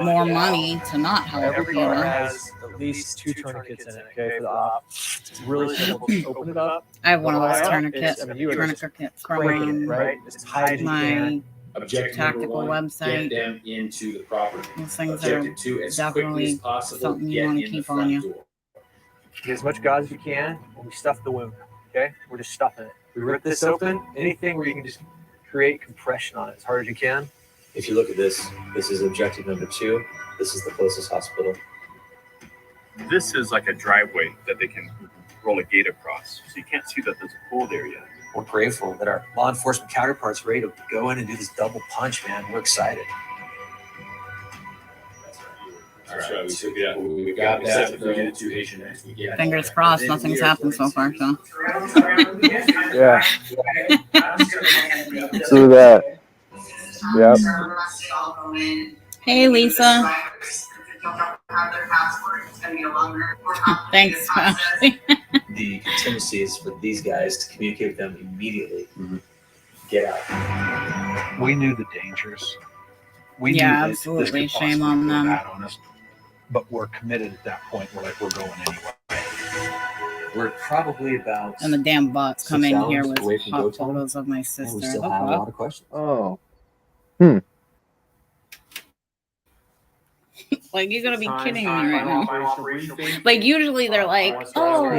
more money to not help. Every car has at least 2 tourniquets in it, okay, for the op. It's really simple. Just open it up. I have one of those tourniquets from right? Just hide it my Objective tactical Get website. them into the property. Those things Objective are 2, as definitely quickly as possible, something you get want to in the keep on front you. door. Get as much gauze as you can, and we stuff the wound. Okay, we're just stuffing it. We rip this open. Anything where you can just create compression on it as hard as you can. If you look at this is objective number 2. This is the closest hospital. This is like a driveway that they can roll a gate across, so you can't see that there's a pool there yet. We're grateful that our law enforcement counterparts are ready to go in and do this double punch, man. We're excited. That's right. We took it out. We got that. We did it to Asian next week. Yeah. Fingers crossed, nothing's happened so far. So. Yeah. Do that. Yep. Hey, Lisa. Thanks, Ashley. The contingency is for these guys to communicate with them immediately. Get out. We knew the dangers. We Yeah, knew that absolutely. this could Shame possibly on go them. bad on us, but we're committed at that point. We're like, we're going anyway. We're probably about. And the damn bots come 6 in here hours with away from hot go time, photos of my and sister. we still Look have a up. lot of questions. Oh. Like, you're gonna be kidding me right now. Like, usually they're like, oh,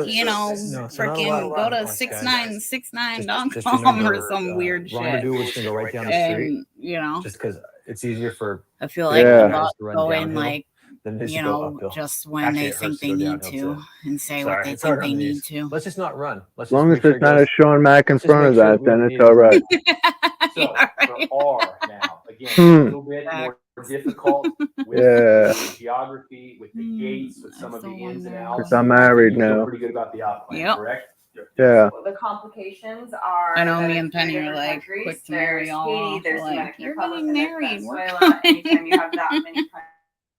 you know, freaking go to 6969.com or some weird shit. Rendezvous was gonna go right down the street. And, you know, just because it's easier for. I feel like the bots go in, downhill like, than it is you to go know, uphill. just when Actually, they it think hurts to they go need downhill, to too. and say Sorry, what they it's think hard they on need these. to. Let's just not run. Let's As long as just make there's sure not it a goes- Sean Mack in let's just front of make sure that, we then don't it's need all right. So for R now, again, Hmm. a little bit more difficult with Yeah. the geography, with the gates, with some of the ins and outs. Because I'm married You feel now. pretty good about the op plan, Yep. correct? Yeah. The complications are. I know that me and it's three Penny are different like countries. quick to marry There's all Haiti, off. there's We're like, Dominican you're Republic, getting and there's married. We're Venezuela. coming. Anytime you have that many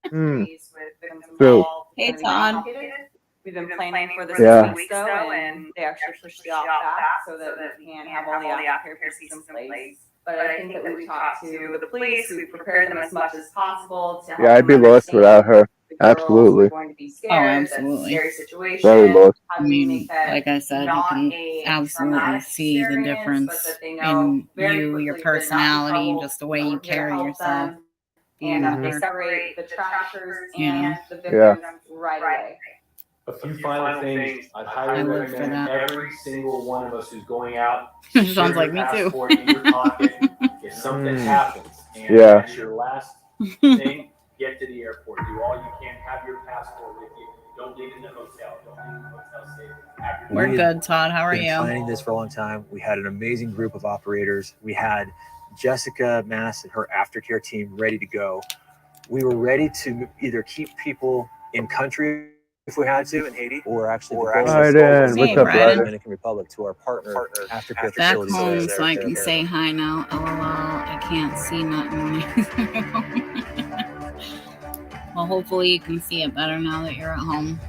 Hmm. countries with victims True. involved, Hey, it's gonna be Todd. complicated. We've been planning for this Yeah. for weeks though, and they actually pushed the op back so that we can have all the aftercare pieces in place. But I think that we've talked to the police, we've prepared them as much as possible to help Yeah, I'd be them lost understand without her. the girls are Absolutely. going to be Oh, scared, that's a absolutely. scary Very situation. lost. How I do we mean, make that like I said, you not can a absolutely traumatic see the experience, but difference that they know in very you, quickly your if they're not in personality, trouble, just the way that you we're here to carry help yourself. them, Being and with they her. separate the traffickers You know? and the victims Yeah. right away. A few final things. I'd I highly live for recommend that. every single one of us who's going out. Sounds secure like your me too. passport in your pocket. If something happens and Yeah. that's your last thing, get to the airport. Do all you can. Have your passport with you. Don't leave it in the hotel. Don't leave the hotel safe. Have your We're good, Todd. How are been you? planning this for a long time. We had an amazing group of operators. We had Jessica Mass and her aftercare team ready to go. We were ready to either keep people in country if we had to in Haiti, or actually go Right in. What's Hey, up, Bryden. Dominican Republic to our partner aftercare Back facilities. home so I can say hi now. LOL. I can't see nothing. Well, hopefully you can see it better now that you're at home.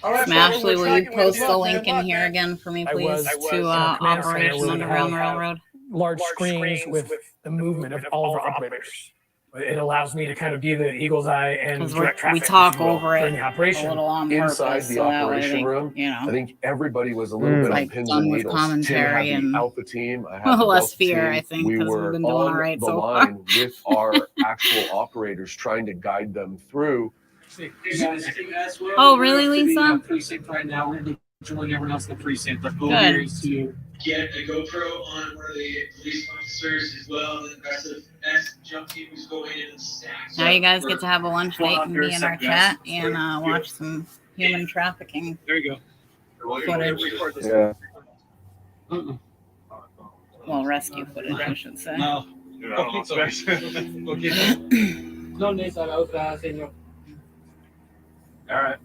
All right, Ashley, will you post the Look, link man. in here again for me, I please, was to in a command center Operation where we Underground have Railroad? large screens with the movement of all of our operators. It allows me to kind of be the eagle's eye and Because direct we traffic, talk if you will, over it during the operation. a little on Inside purpose, the so that way operation they, room, you know, I think everybody was a little bit on like pins done and with needles. Tim had commentary the and Alpha team. I had the less Delta fear, team. I think, We because we've were been doing all on right the so far. line with our actual operators, trying to guide them through. Oh, really, Lisa? Precinct right now. We're going to be joining everyone else in the precinct. The goal Good. here is to get a GoPro on one of the police officers as well. The rest of S jump team is going in and stack. Now you guys get to have a lunch date and be in our chat and watch some human trafficking footage. Yeah. Well, rescue footage, I should say. No. No, Nesa, la otra señor. All right.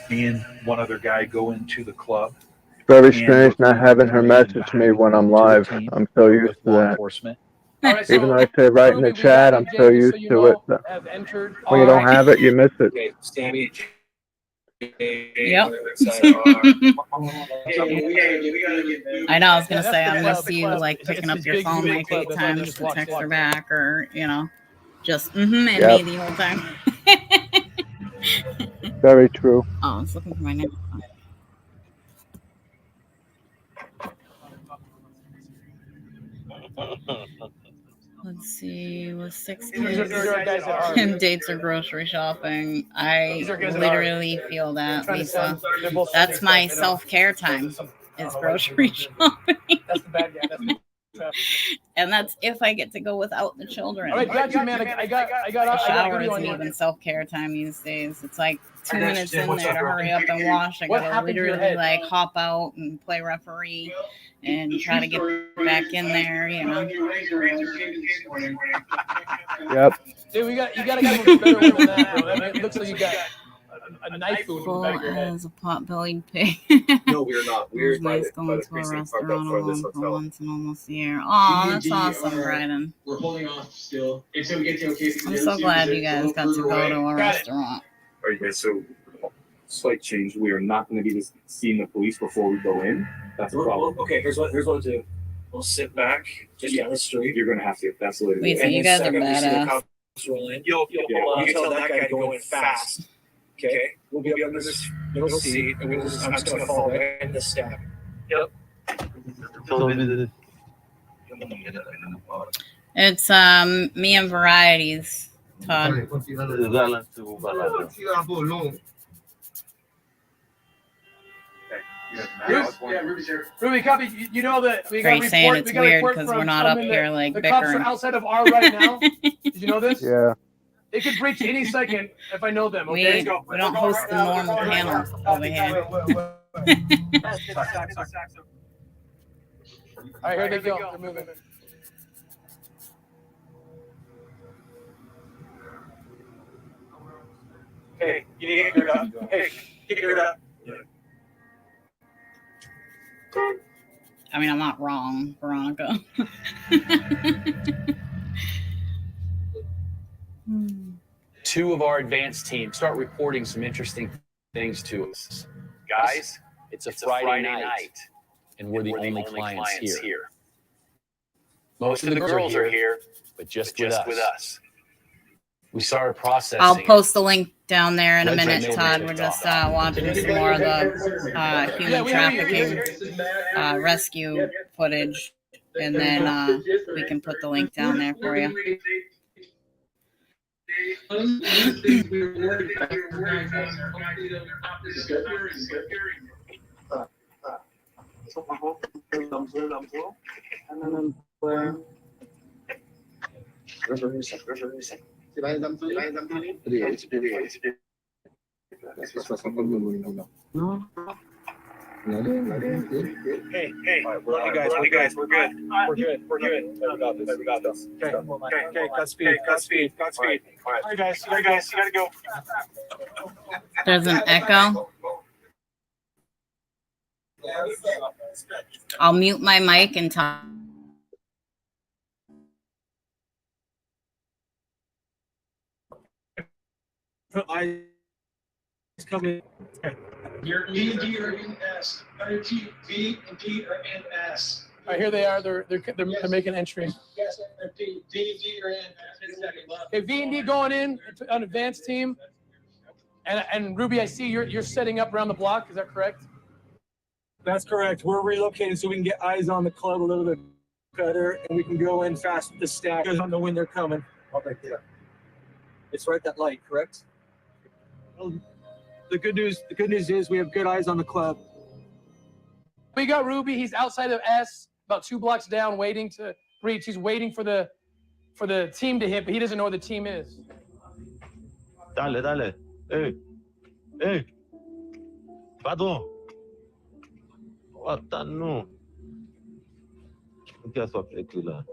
Me and one other guy go into the club. Very And strange we're not having her message me when I'm live. I'm so used with to law that. enforcement. All right, Even though so I say right in the Ruby, we got chat, you, I'm Jay, so just used so you to it. know, have entered. When you don't have it, you miss it. Okay, Sammy. Yep. I know, I was going to say, I'm going to see you like picking up your phone like 8 times just to text her back or, you know, just and Yep. me the whole time. Very true. Oh, I was looking for my name. Let's see, with 6 kids and dates or grocery shopping. I literally feel that, Lisa. That's my self-care time, is grocery shopping. That's the bad guy. That's the And that's if I get to go without the children. All right, got you, man. I got Shower you on isn't here. even self-care time these days. It's like 2 minutes in there to hurry up and wash. I What gotta happened to your literally head? like hop out and play referee and try to get back in there, you know. Yep. Dude, you gotta give him a better one than that, bro. It looks like you got a knife wound in the Full back of your head. as a pot-bellied pig. No, we are not. It We're was by nice the, by going the to a precinct parked up restaurant front of this alone for hotel. once in almost a year. Aw, that's awesome, Bryden. We're holding off still until we get to okay. I'm so glad you guys got to go to a restaurant. All right, guys. So, slight change. We are not going to be seeing the police before we go in. That's a problem. Okay, here's what we'll do. We'll sit back just down the street. You're going to have to. That's the way to do Wait, it. so you guys are badass. Roll in. You can tell that guy to go in fast. Okay, we'll be up in this middle seat, and I'm just gonna fall right in the stack. Yep. It's me and Varieties, Todd. Ruby, copy. You know that we got Great saying report. it's We got a weird report because from we're not up someone here that like the cops are bickering. outside of R right now. Did you know this? Yeah. It could breach any second if I know them. We Okay. don't host the normal panels over here. All right, here they go. They're moving. Hey, you need to get geared up. Hey, get geared up. I mean, I'm not wrong, Veronica. Two of our advanced teams start reporting some interesting things to us. Guys, it's a Friday night, and we're the only clients here. Most of the girls are here, but just with us. We started processing. I'll post the link down there in a minute, Todd. We're just watching some more of the human trafficking rescue footage, and then we can put the link down there for you. Hey, love you guys. We're good. We got this. Okay, Godspeed. All right, guys, you gotta go. There's an echo. I'll mute my mic and talk. Eyes coming. Your V and D are in S. V and D are in S. All right, here they are. They're making entry. Yes, V and D are in. Okay, V and D going in on advanced team. And Ruby, I see you're setting up around the block. Is that correct? That's correct. We're relocating so we can get eyes on the club a little bit better, and we can go in fast with the stack. Because I don't know when they're coming. It's right that light, correct? Well, the good news is we have good eyes on the club. We got Ruby. He's outside of S, about 2 blocks down, waiting to breach. He's waiting for the team to hit, but he doesn't know where the team is. Dale. Hey. Padrão. Tá no. O que é só aquilo lá?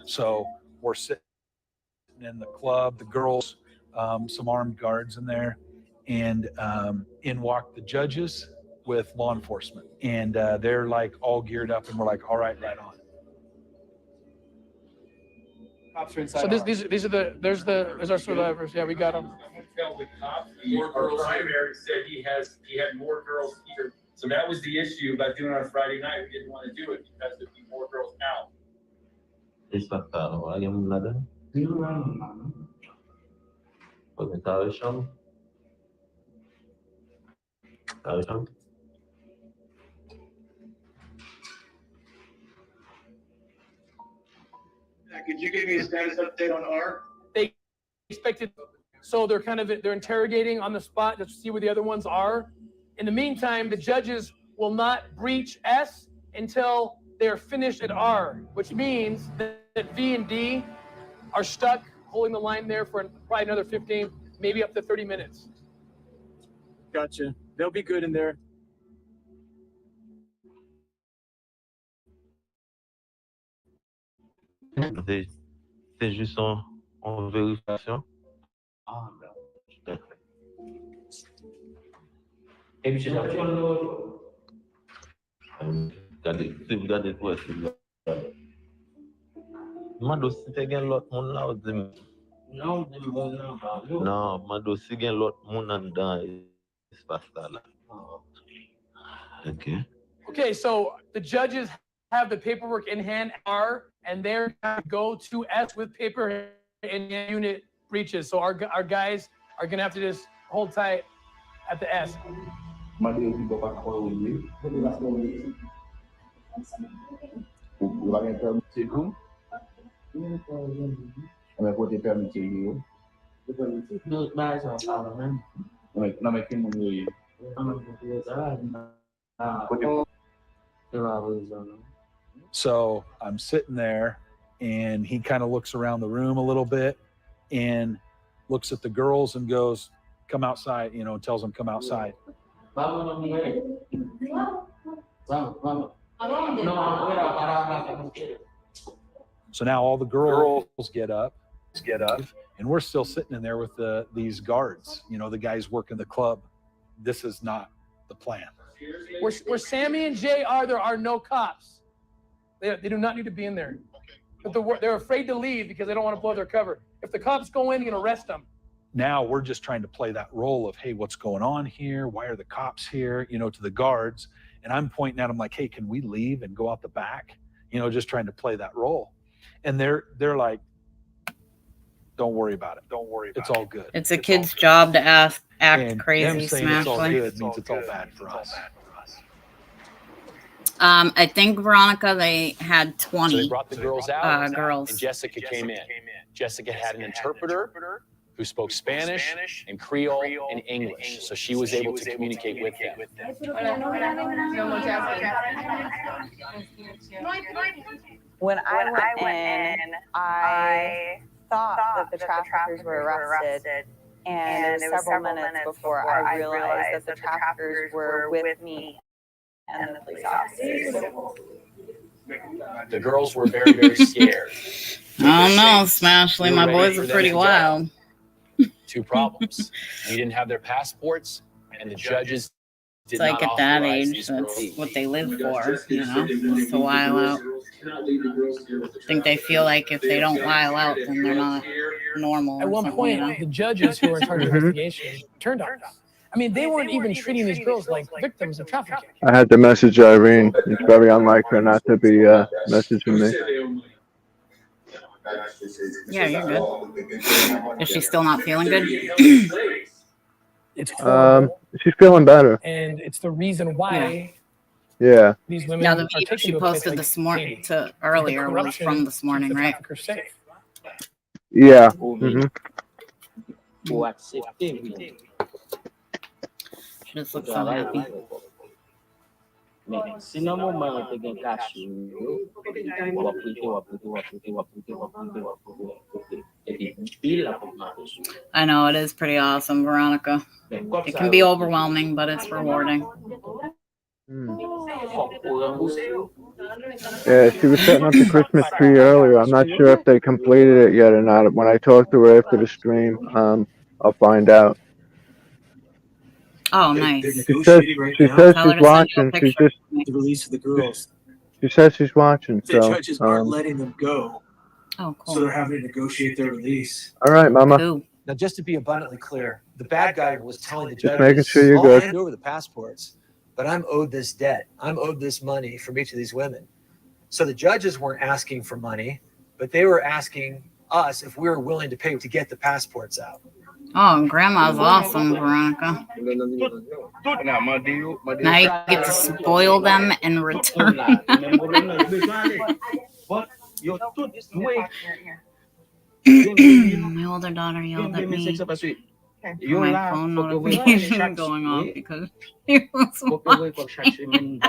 So we're sitting in the club, the girls, some armed guards in there, and in walk the judges with law enforcement. And they're like all geared up, and we're like, all right on. So these are there's our survivors. Yeah, we got them. More girls. Primary said he had more girls here. So that was the issue about doing it on Friday night. We didn't want to do it because there'd be more girls out. Hay nada. Porque estaba el chão. Could you give me a status update on R? They expected, so they're interrogating on the spot to see where the other ones are. In the meantime, the judges will not breach S until they're finished at R, which means that V and D are stuck holding the line there for probably another 15, maybe up to 30 minutes. Gotcha. They'll be good in there. C'est juste en vérification. Ah, non. Et puis, regardez tout est là. Mando si te gen lot moun la ou dim. Non, mando si gen lot moun an dan espace la. Okay. Okay, so the judges have the paperwork in hand R, and they're going to go to S with paper and unit breaches. So our guys are going to have to just hold tight at the S. So I'm sitting there, and he kind of looks around the room a little bit and looks at the girls and goes, come outside, tells them come outside. So now all the girls get up get up, and we're still sitting in there with these guards, the guys working the club. This is not the plan. Where Sammy and Jay are, there are no cops. They do not need to be in there. But they're afraid to leave because they don't want to blow their cover. If the cops go in, you can arrest them. Now we're just trying to play that role of, hey, what's going on here? Why are the cops here? To the guards. And I'm pointing at them like, hey, can we leave and go out the back? Just trying to play that role. And they're like, don't worry about it. Don't worry about it. It's all good. It's a kid's job to act And crazy, them saying it's all Smashly. good means it's all bad for us. I think, Veronica, they had 20 So they brought the girls out, girls. and Jessica came in. Jessica had an interpreter who spoke Spanish and Creole and English, so she was able to communicate with them. When I went in, I thought that the traffickers were arrested, and it was several minutes before I realized that the traffickers were with me and the police officers. The girls were very, very scared. I don't know, Smashly. My boys are pretty wild. Two problems. We didn't have their passports, and the judges did It's like not at that authorize age, these that's girls. what they live for, just to while out. I think they feel like if they don't while out, then they're not normal. At one point, the judges who were in charge of the investigation turned on us. I mean, they weren't even treating these girls like victims of trafficking. I had to message Irene. It's very unlike her not to be messaging me. Yeah, you're good. Is she still not feeling good? It's horrible. She's feeling better. And it's the reason why Yeah. these women Now, the are video taken she to a place posted like this morning Haiti. to earlier was from this morning, right? Traffickers safe. Yeah. She just looks so happy. I know, it is pretty awesome, Veronica. It can be overwhelming, but it's rewarding. Yeah, she was setting up the Christmas tree earlier. I'm not sure if they completed it yet or not. When I talk to her after the stream, I'll find out. Oh, nice. She says Tell her she's to send you a watching. She's picture. just. the release of the girls. She says she's watching. The So. judges aren't letting them go, Oh, cool. so they're having to negotiate their release. All right, Mama. Cool. Now, just to be abundantly clear, the bad guy was telling the Just judges, making sure you're I'll good. hand over the passports, but I'm owed this debt. I'm owed this money from each of these women. So the judges weren't asking for money, but they were asking us if we were willing to pay to get the passports out. Oh, Grandma's awesome, Veronica. Now you get to spoil them and return them. My older daughter yelled at me for my phone notification going off because she was watching.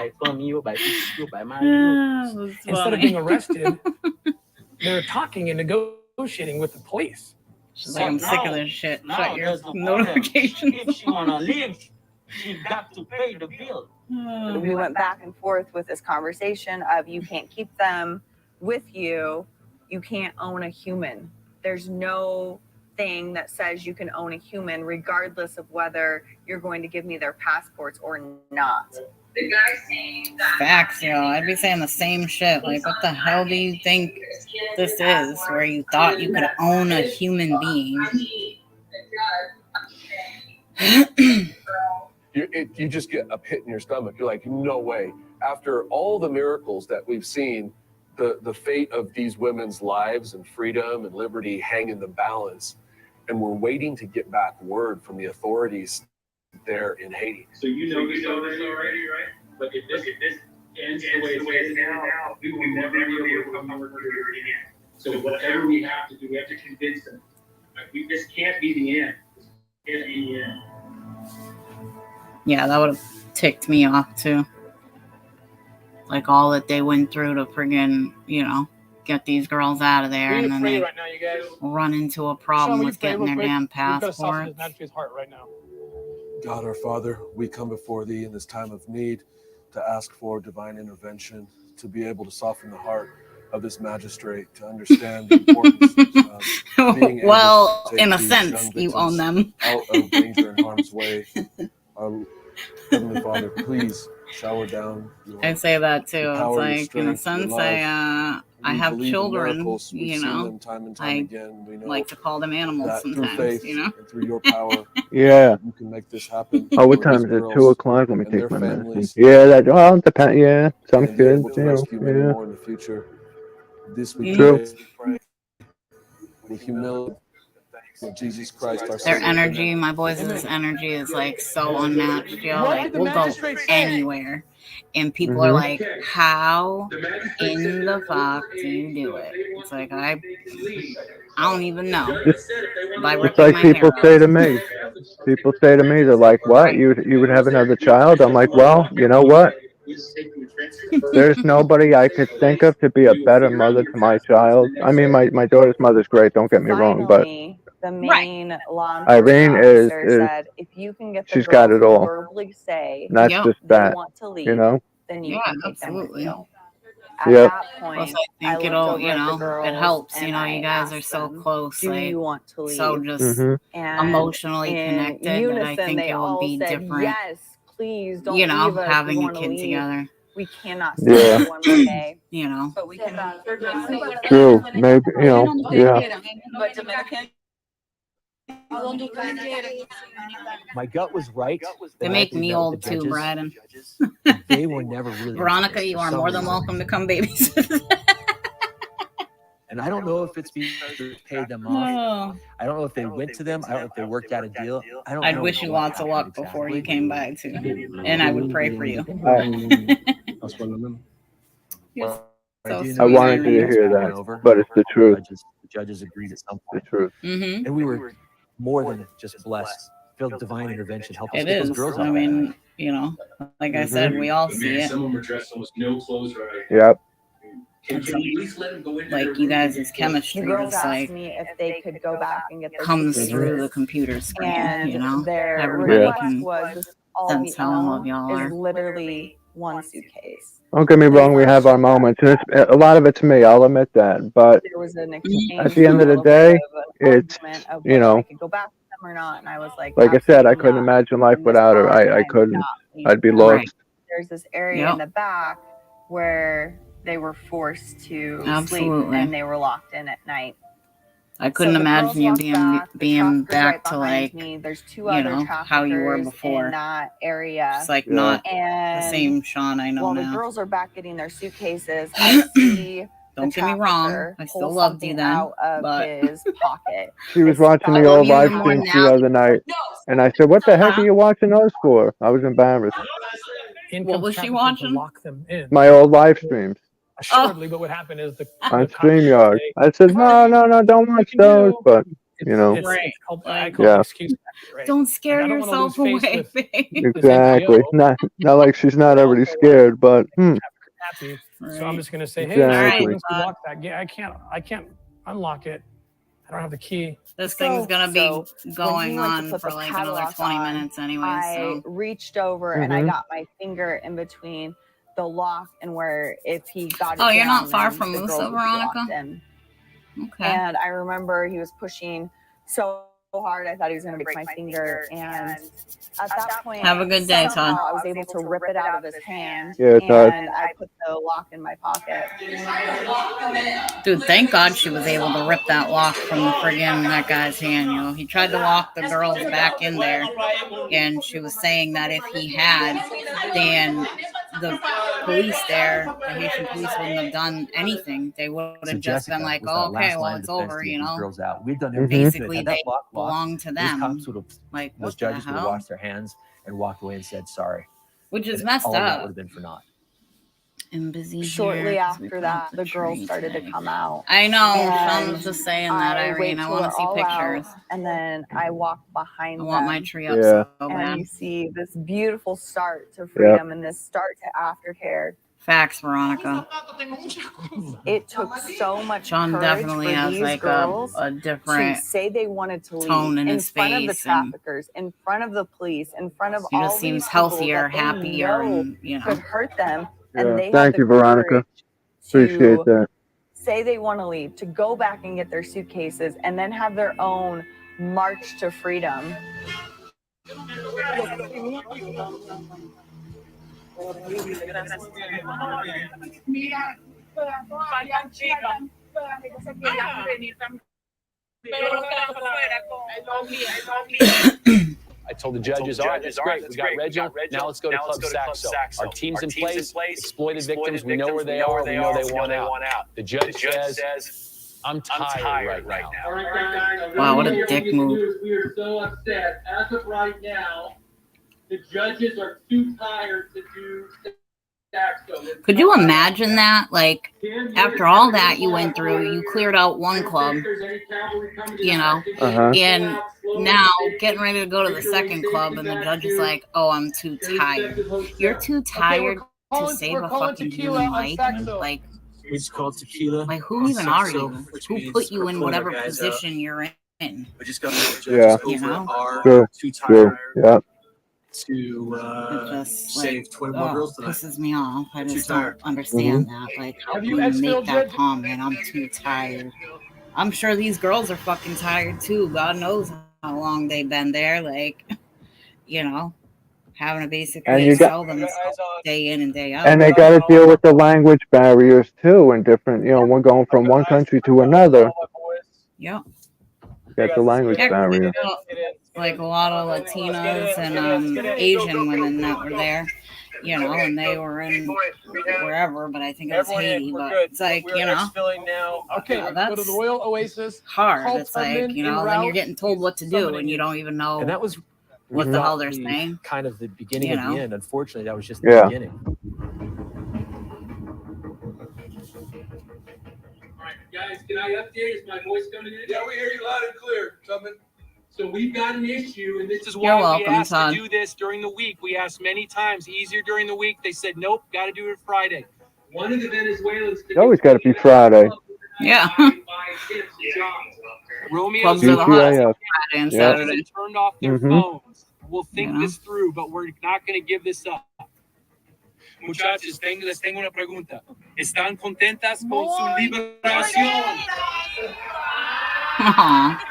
Instead of being arrested, they're talking and negotiating with the police. She's like, I'm sick of this shit. Shut your notifications. If she wanna live, she got to pay the bill. We went back and forth with this conversation of you can't keep them with you. You can't own a human. There's no thing that says you can own a human regardless of whether you're going to give me their passports or not. The guy saying that Facts, yo. I'd be saying the same shit. Like, what the hell do you think this is? Where you thought you could own a human being? You just get a pit in your stomach. You're like, no way. After all the miracles that we've seen, the fate of these women's lives and freedom and liberty hang in the balance. And we're waiting to get back word from the authorities there in Haiti. So you know this already, right? But if this ends the way it is now, we will never be able to come work here again. So whatever we have to do, we have to convince them. This can't be the end. This can't be the end. Yeah, that would have ticked me off too. Like all that they went through to friggin', get these girls out of there, and then they right now, you guys. run into a problem with getting their damn passports. Heart right now. God our Father, we come before Thee in this time of need to ask for divine intervention, to be able to soften the heart of this magistrate to understand the importance of being able Well, to take in a these sense, young you own victims them. out of danger and harm's way. Our Heavenly Father, please shower down I say that too. your It's power, your like, in a strength, your sense, love. I We have believe in children, miracles. We've you seen know. them time and time I again. We know like to call them animals that through sometimes, faith you know. and through your power, Yeah. you can make this happen. Oh, what for these time is it? girls 2 o'clock. Let me and take their my medicine. families, Yeah, that. Well, depend. Yeah, some and they're kids. able to You know. rescue many Yeah. more in the future. This we True. pray with humility. With Jesus Christ, our Their Savior. energy, my boys' energy is like so unmatched, yo. Like, we'll go anywhere. And people are like, how in the fuck do you do it? It's like, I don't even know. By It's ripping like my hair people out. say to me. People say to me, they're like, "What? You would have another child?" I'm like, "Well, you know what? There's nobody I could think of to be a better mother to my child. I mean, my daughter's mother's great. Don't get me wrong, but Finally, the main law Irene enforcement officer said, if you can get the she's got girls it to all. verbally say And that's just they that, want to leave, you know. then you Yeah, can take them with absolutely. you. At Yep. that Plus, point, I think looked it'll, over you at the know, it girls helps. You and know, you I guys are asked so them, close, do like, you want to leave? so just And emotionally in connected that I unison, think they it would all be said, different. yes, please don't You know, leave us. We having a want to kid leave. together. We cannot stay Yeah. here one more day. You know. But we can. True. Maybe, you know. Yeah. But Dominican. My gut was right. They when I make actually me met with old the too, judges. Bryden. They were never really into Veronica, this you for are some more than reason. welcome to come babysit. And I don't know if it's because they paid them off. Oh. I don't know if they went to them. I don't know if they worked out a deal. I don't I'd know wish you what lots of happened luck before you exactly. came by too, and I would pray for you. You're I so do sweet, know I is that wanted you to the hear went that, over. but it's the truth. The judges agreed at some The point. truth. Mm-hmm. And we were more than just blessed. Felt divine intervention helped us It get those is. girls I out. mean, you know, like I said, we all see it. Some of them are dressed almost no clothes right. Yep. Can you at least let them go into Like you guys' chemistry The girls just asked like me if they could go back and get their comes suitcases. through the computer screen. And You know, their everybody request can was this all sense we how in love own y'all is are. literally one suitcase. Don't get me wrong. We have our moments, and a lot of it's me. I'll admit that. But There was an at exchange, the end of a the little bit day, of an it's, argument of you whether I know, could go back to them or not. And I was like, like I said, I absolutely couldn't not. imagine life In this without her. time, I I'm couldn't. not I'd be leaving. lost. Right. There's this area Yep. in the back where they were forced to sleep Absolutely. and they were locked in at night. I couldn't So the girls imagine you walked back, the being trafficker's back right to behind like, me. There's two you other know, how you were traffickers before. in that area. It's like Yeah. not the And same Sean I know while the now. girls are back getting their suitcases, I see Don't the get me wrong, trafficker I pull still loved you something then, out of but his pocket. She was I watching the saw old the live even more streams now. the other night, and I said, "What the heck are you watching those for?" I was embarrassed. What was she To watching? lock them in. My old live streams Assuredly, but what happened is the on cops would StreamYard. say, I said, "No, don't watch those." But you know, it's called, I Like, call it yeah, excuse factor, right? don't scare Like, I don't want to lose yourself face away, with babe. exactly. Not like she's not already scared, but happy. So I'm just going to say, hey, exactly. once you lock that, yeah, I can't unlock it. I don't have the key. This thing's gonna be when he going went to on put for the like another padlock 20 on, minutes anyway. I So reached over and I Mhm. got my finger in between the lock and where if he got it oh, you're down, not far then from the Musa, girls would be locked Veronica? in. Okay. And I remember he was pushing so hard, I thought he was going to break my finger. And at that point, Have a good day, somehow Todd. I was able to rip it out of his hand, Yeah, Todd. and I put the lock in my pocket. Dude, thank God she was able to rip that lock from the friggin' that guy's hand. You know, he tried to lock the girls back in there, and she was saying that if he had, then the police there, the Haitian police wouldn't have done anything. They would So have just been Jessica like, was "Oh, that okay, last well, line of it's defense over," to get you these know. girls out. We've done Mhm. everything. Basically, Had they that block locked, belong to those them. cops would have, Like, those what the judges would have hell? washed their hands and walked away and said sorry. Which is And messed all of that up. would have been for naught. And busy Shortly here 'cause we after put that, up the girls tree started today. to come out. I know. Sean And was just saying that, I wait Irene. I till want they're to see all pictures. out, and then I walk behind I them. want my tree up Yeah. so And bad. you see this beautiful start to Yep. freedom and this start to aftercare. Facts, Veronica. It took so much Sean courage definitely for has these like girls a to different say they wanted to leave tone in in his front of the face, and traffickers, in front of the police, in front of he all just these seems people healthier, that they happier, know and you could know. hurt them, Yeah. and they had Thank the you, Veronica. courage Appreciate to that. say they want to leave, to go back and get their suitcases and then have their own march to freedom. I told the judges, all right, that's great. We got Reginald. Now let's go to Club Saxo. Our team's in place. Exploited victims. We know where they are. We know they want out. The judge says, I'm tired right now. All right, guys. Wow, what a dick move. We are so upset. As of right now, the judges are too tired to do Saxo. Could you imagine that? Like, after all that you went through, you cleared out one club, you know, and now getting ready to go to the second club, and the judge is like, oh, I'm too tired. You're too tired to save a fucking human life? Like, It's called tequila. Like, who even are you? Who put you in whatever position you're in? We just got the Yeah. judges over are True. too True. tired Yeah. to save Like, 20 more girls tonight. pisses me off. I Too just don't tired. understand that. Like, how Have can you you ex-filled make that judge? comment? I'm too tired. I'm sure these girls are fucking tired too. God knows how long they've been there. Like, you know, having to And basically you got- sell themselves day in and day out. And they got to deal with the language barriers too, and different. You know, we're going from one country to another. Yeah. Got the language barrier. Like a lot of Latinas and Asian women that were there, you know, and they were in wherever, but I think it was Haiti. But it's like, you know, Okay, yeah, go to that's the Royal Oasis. hard. Call It's like, Tubman you en know, then you're route. getting told what to do, and you don't even know And that was what the hell they're the saying. kind of the beginning You of the know? end. Unfortunately, that was just the Yeah. beginning. All right, guys, can I update? Is my voice coming in? Yeah, we hear you loud and clear, Tubman. So we've got an issue, and this is You're why we welcome, asked Todd. to do this during the week. We asked many times, easier during the week. They said, nope, got to do it Friday. One of the Venezuelans. It's always got to be Friday. Yeah. Romeo Clubs are the hottest GTIF. Friday and Yeah. Saturday. turned off their Mhm. phones. We'll think this through, but we're not going to give this up. Muchachos, les tengo una pregunta. ¿Están contentas con su liberación? Aw.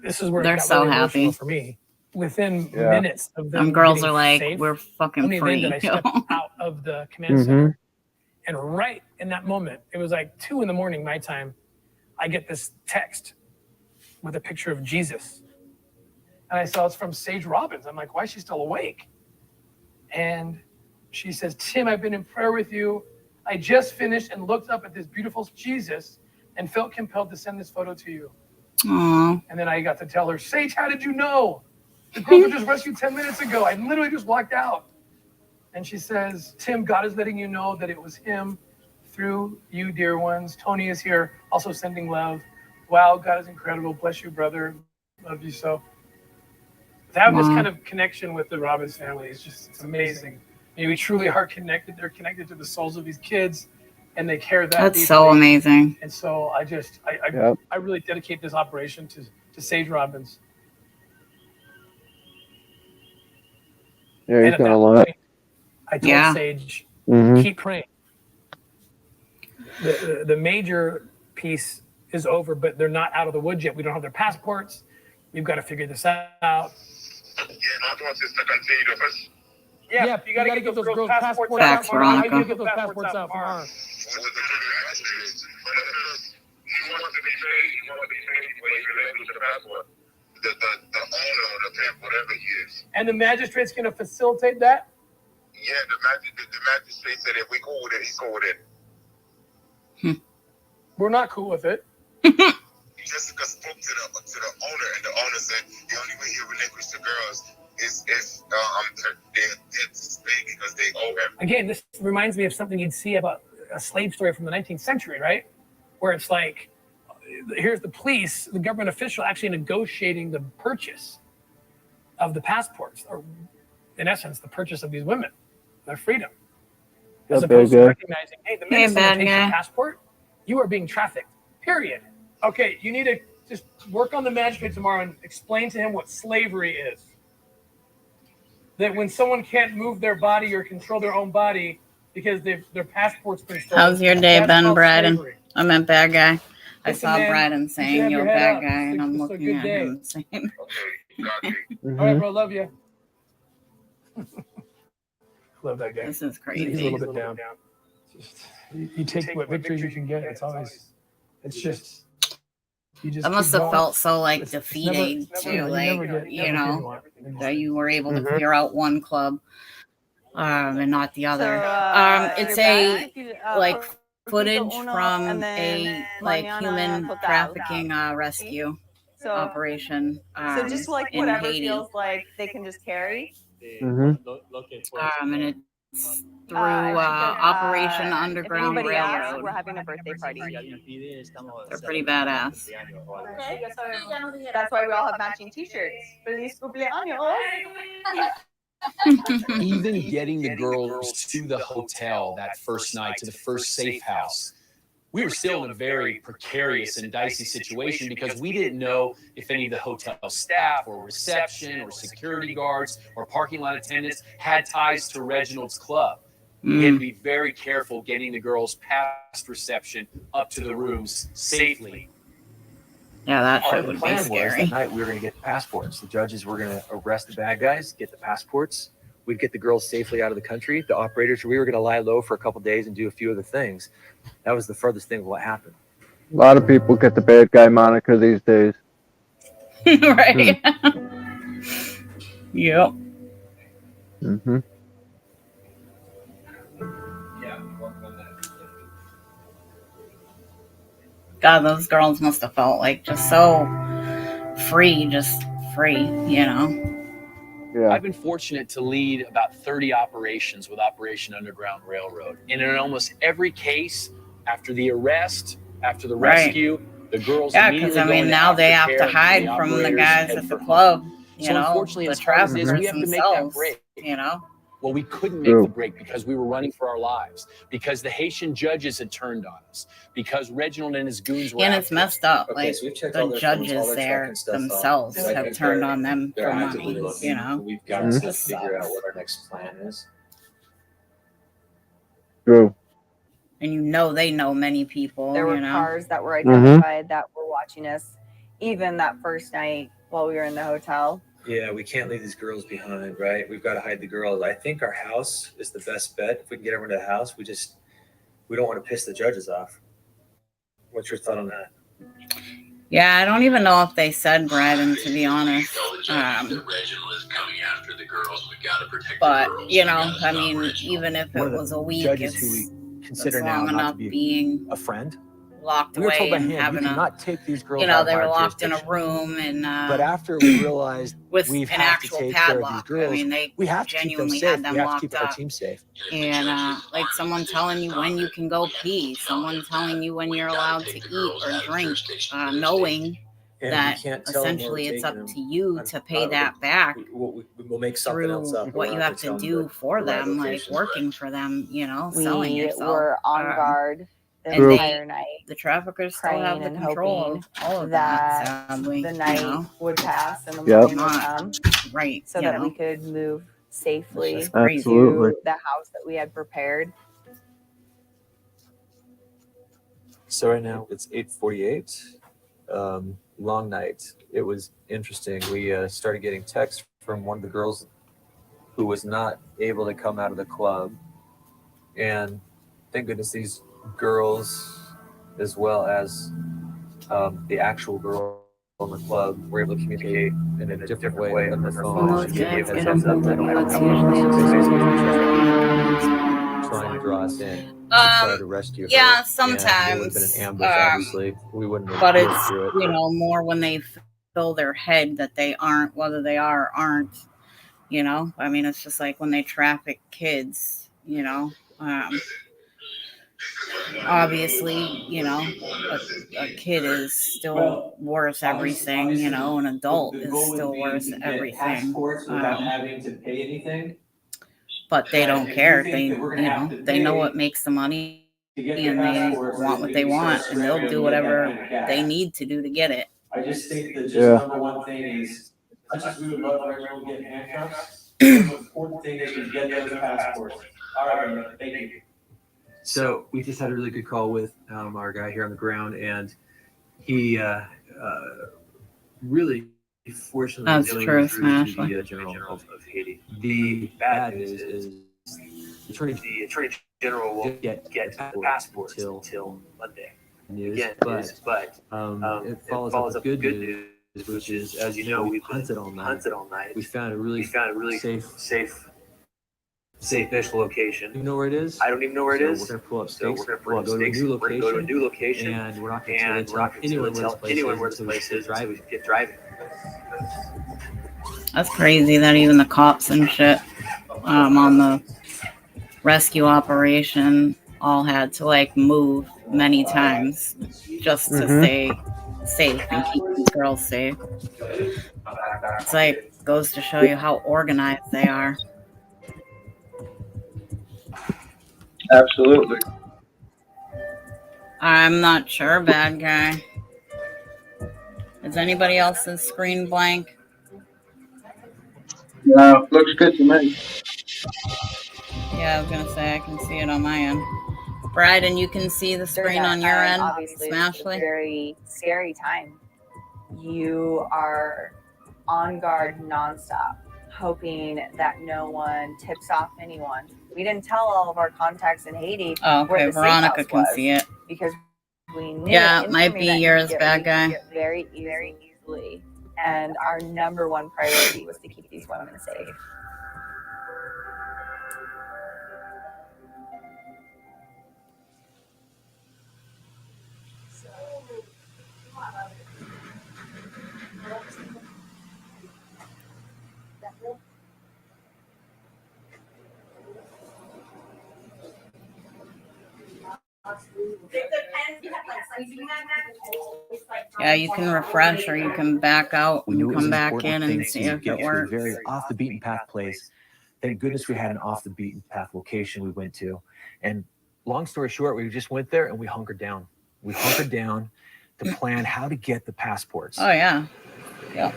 This is where it They're got so really emotional happy. for me. Within Yeah. minutes of them Them girls getting are like, safe, we're fucking only then free. did I step out of the command Mhm. center. And right in that moment, it was like 2 a.m. my time, I get this text with a picture of Jesus. And I saw it's from Sage Robbins. I'm like, why is she still awake? And she says, Tim, I've been in prayer with you. I just finished and looked up at this beautiful Jesus and felt compelled to send this photo to you. Aw. And then I got to tell her, Sage, how did you know? The girls were just rescued 10 minutes ago. I literally just walked out. And she says, Tim, God is letting you know that it was him through you, dear ones. Tony is here, also sending love. Wow, God is incredible. Bless you, brother. Love you so. To have this Wow. kind of connection with the Robbins family is just, it's amazing. I mean, we truly are connected. They're connected to the souls of these kids, and they care that That's deeply. so amazing. And so I Yep. I really dedicate this operation to Sage Robbins. Yeah, And he's at gonna that love it. point, I told Yeah. Sage, Mhm. keep praying. The major piece is over, but they're not out of the woods yet. We don't have their passports. We've got to figure this out. Yeah, you got to get those girls' passports Facts, out. How do Veronica. you get those passports out from our? And the magistrate's going to facilitate that? Yeah, the magistrate said if we cool with it, he's cool with it. We're not cool with it. Jessica spoke to the owner, and the owner said the only way he'll relinquish the girls is if they're dead to stay because they owe him. Again, this reminds me of something you'd see about a slave story from the 19th century, right? Where it's like, here's the police, the government official actually negotiating the purchase of the passports, or in essence, the purchase of these women, their freedom. As That opposed big to guy. recognizing, hey, the minute someone bad takes your guy. passport, you are being trafficked, period. Okay, you need to just work on the magistrate tomorrow and explain to him what slavery is. That when someone can't move their body or control their own body, because their passport's been stolen. How's your day That's been, called Braden? slavery. I meant bad guy. I Listen, saw man, Braden you should saying have you're your a head bad up. guy, and I'm It's a looking good at day. him saying. All right, bro, love you. Love that guy. This is crazy. He's a little bit down. You take what victories you can get. It's just. That must have felt so like defeating never, too, you like never get you everything know you want. that you were able to clear out one club, and not the other. It's a like footage from a like human trafficking rescue operation So just like in whatever Haiti. feels like they can just carry. And it's through Operation Underground if anybody asks, Railroad. we're having a birthday party. They're pretty badass. Okay, that's why we all have matching T-shirts. Feliz cumpleaños. Even getting the girls to the hotel that first night, to the first safe house, we were still in a very precarious and dicey situation because we didn't know if any of the hotel staff or reception or security guards or parking lot attendants had ties to Reginald's club. We had to be very careful getting the girls past reception up to the rooms safely. Yeah, that Part of would the be plan was scary. that night we were going to get the passports. The judges were going to arrest the bad guys, get the passports. We'd get the girls safely out of the country. The operators, we were going to lie low for a couple of days and do a few other things. That was the furthest thing of what happened. A lot of people get the bad guy moniker these days. Right. Yep. Mm-hmm. God, those girls must have felt like just so free, you know? Yeah. I've been fortunate to lead about 30 operations with Operation Underground Railroad. And in almost every case, after the arrest, after the rescue, the girls because I mean, now they have to hide from the guys at the club, you So know, unfortunately, the as hard as it is, traffickers we have to make that themselves, break. you know? Well, we couldn't make the break because we were running for our lives, because the Haitian judges had turned on us, because Reginald and his goons were And after it's messed up. Okay, Like, so we've checked all the their phones, all judges their there tracking stuff themselves up. So I have think turned on them they're for actively money, looking. you know? We've got to figure out what our next plan is. True. And you know they know many people, There were you know? cars that were identified that were watching us, even that first night while we were in the hotel. Yeah, we can't leave these girls behind, right? We've got to hide the girls. I think our house is the best bet. If we can get everyone to the house, we don't want to piss the judges off. What's your thought on that? Yeah, I don't even know if they said Braden, to be honest. But, you know, I mean, even if it was a week, judges who we consider now long not enough to be being a friend, locked we were told away by and him, having you a, cannot take these girls you know, out they of were our locked in a jurisdiction. room and But after we realized with we've an have to actual take care of these padlock. girls, I mean, they we have to keep them genuinely safe. had them We have to locked keep our up. team safe. And like someone telling you when you can go pee, someone telling you when you're allowed to eat or drink, knowing And that we can't tell them where essentially we're it's up taking to you them. to pay that back We'll make something through else up. what you have to do for them, like working for them, you know, selling We yourself. were on guard the and entire night. The traffickers still have praying the and control hoping of all of that sadly, the night you know? would pass and the Yep. morning would come, right? so that we could move safely Absolutely. to the house that we had prepared. So right now it's 8:48. Long night. It was interesting. We started getting texts from one of the girls who was not able to come out of the club, and thank goodness these girls, as well as the actual girl in the club, were able to communicate in a different way than the phone. She gave us a heads up that trying to draw us in. Try to rescue her. Yeah, And it would have been an sometimes. ambush, obviously. We wouldn't have But lived it's, through it. you know, more when they fill their head that they aren't, whether they are or aren't, you know? I mean, it's just like when they traffic kids, you know? Obviously, you know, a kid is still worth everything, you know, an adult is still worth everything. Having to pay anything. But they don't care. They, you know, they know what makes the money and they want what they want and they'll do whatever they need to do to get it. I just think that number one thing is, as much as we would love for everyone to get handcuffs, the most important thing is to get those passports. All right, brother. Thank you. So we just had a really good call with our guy here on the ground, and he really, fortunately, That's dealing true, through to Smash. the General of Haiti. The bad news is the Attorney General won't get the passports until Monday. Again, but it follows up with good news, which is, as you know, we've hunted all night. We found a really safe-ish location. You know where it is? I don't even know where it is. We're going to pull up stakes. We're going to go to a new location, and we're not going to tell anyone where this place is until we get driving. That's crazy that even the cops and shit on the rescue operation all had to like move many times just to stay safe and keep these girls safe. It's like goes to show you how organized they are. Absolutely. I'm not sure, bad guy. Is anybody else's screen blank? No, looks good to me. Yeah, I was gonna say I can see it on my end. Bryden, you can see the screen on your end. Obviously, it's a very scary time. You are on guard nonstop, hoping that no one tips off anyone. We didn't tell all of our contacts in Haiti where the Veronica safe can house see it. because we knew Yeah, it might be yours, bad guy. very easily. And our number one priority was to keep these women safe. Yeah, you can refresh or you can back out We and knew it was come an back important in thing and see to if get it to a works. very off the beaten path place. Thank goodness we had an off the beaten path location we went to. And long story short, we just went there and we hunkered down. We hunkered down to plan how to get the passports. Oh yeah. Yep.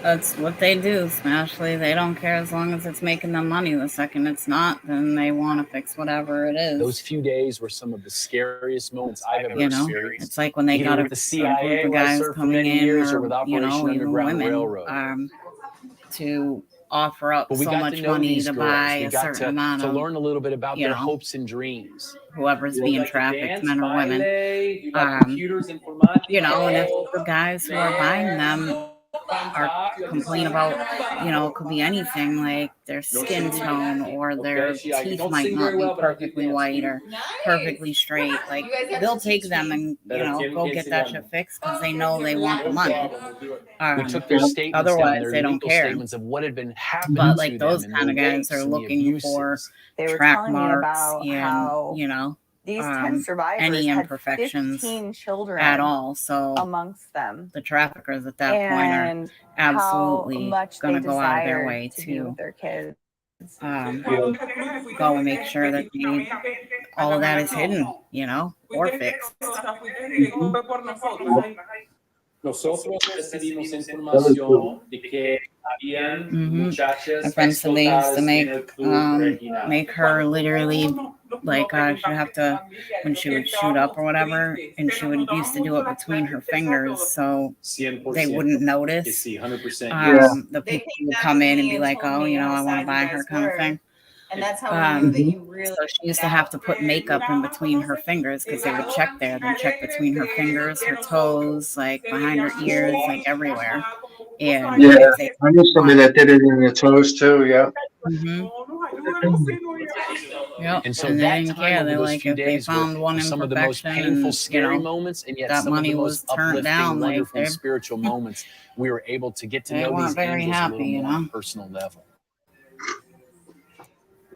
That's what they do, Smashly. They don't care as long as it's making them money. The second it's not, then they want to fix whatever it is. Those few days were some of the scariest moments I've ever experienced. It's like when they got with the CIA, group of where I guys served for coming many in, years, or or with Operation even Underground women, Railroad. to offer up But we so got much to know money these to girls. buy We a got certain amount to of, learn a little bit about their hopes and dreams. whoever's being trafficked, men or women. And And if the guys who are buying them are complain about, it could be anything like their skin tone or their teeth might not be perfectly white or perfectly straight. Like they'll take them and go get that shit fixed because they know they want the money. We took their statements down, Otherwise, their they don't legal care. statements of what had been happening But to like them those and kind the of guys are rapes and the looking for abuses. They were track telling me marks about and how these 10 survivors any had imperfections 15 children at all. So amongst them. the traffickers at that point are absolutely going to go out of their way to be with their kids. Go and make sure that all of that is hidden, or fixed. Nosotros recibimos información de que habían muchachas My friend said they used to explotadas en el club make her literally, like, she'd have to, when she would shoot up or whatever, and she would used to do it between her fingers so they wouldn't notice. 100%. The people would come in and be like, oh, I want to buy her kind of thing. And that's how we knew that you really. So she used to have to put makeup in between her fingers because they would check there. They'd check between her fingers, her toes, like behind her ears, like everywhere. And Yeah, I knew somebody that did it in the toes too. Yeah. Yep. And so and they that didn't time care. over They're those like, few if they days found were one some of the most imperfection painful, and, scary moments, and yet that some of money the was most turned uplifting, down, like, wonderful, and they're- spiritual moments. We were able to get to They know weren't these very angels happy, a little you more on know? a personal level.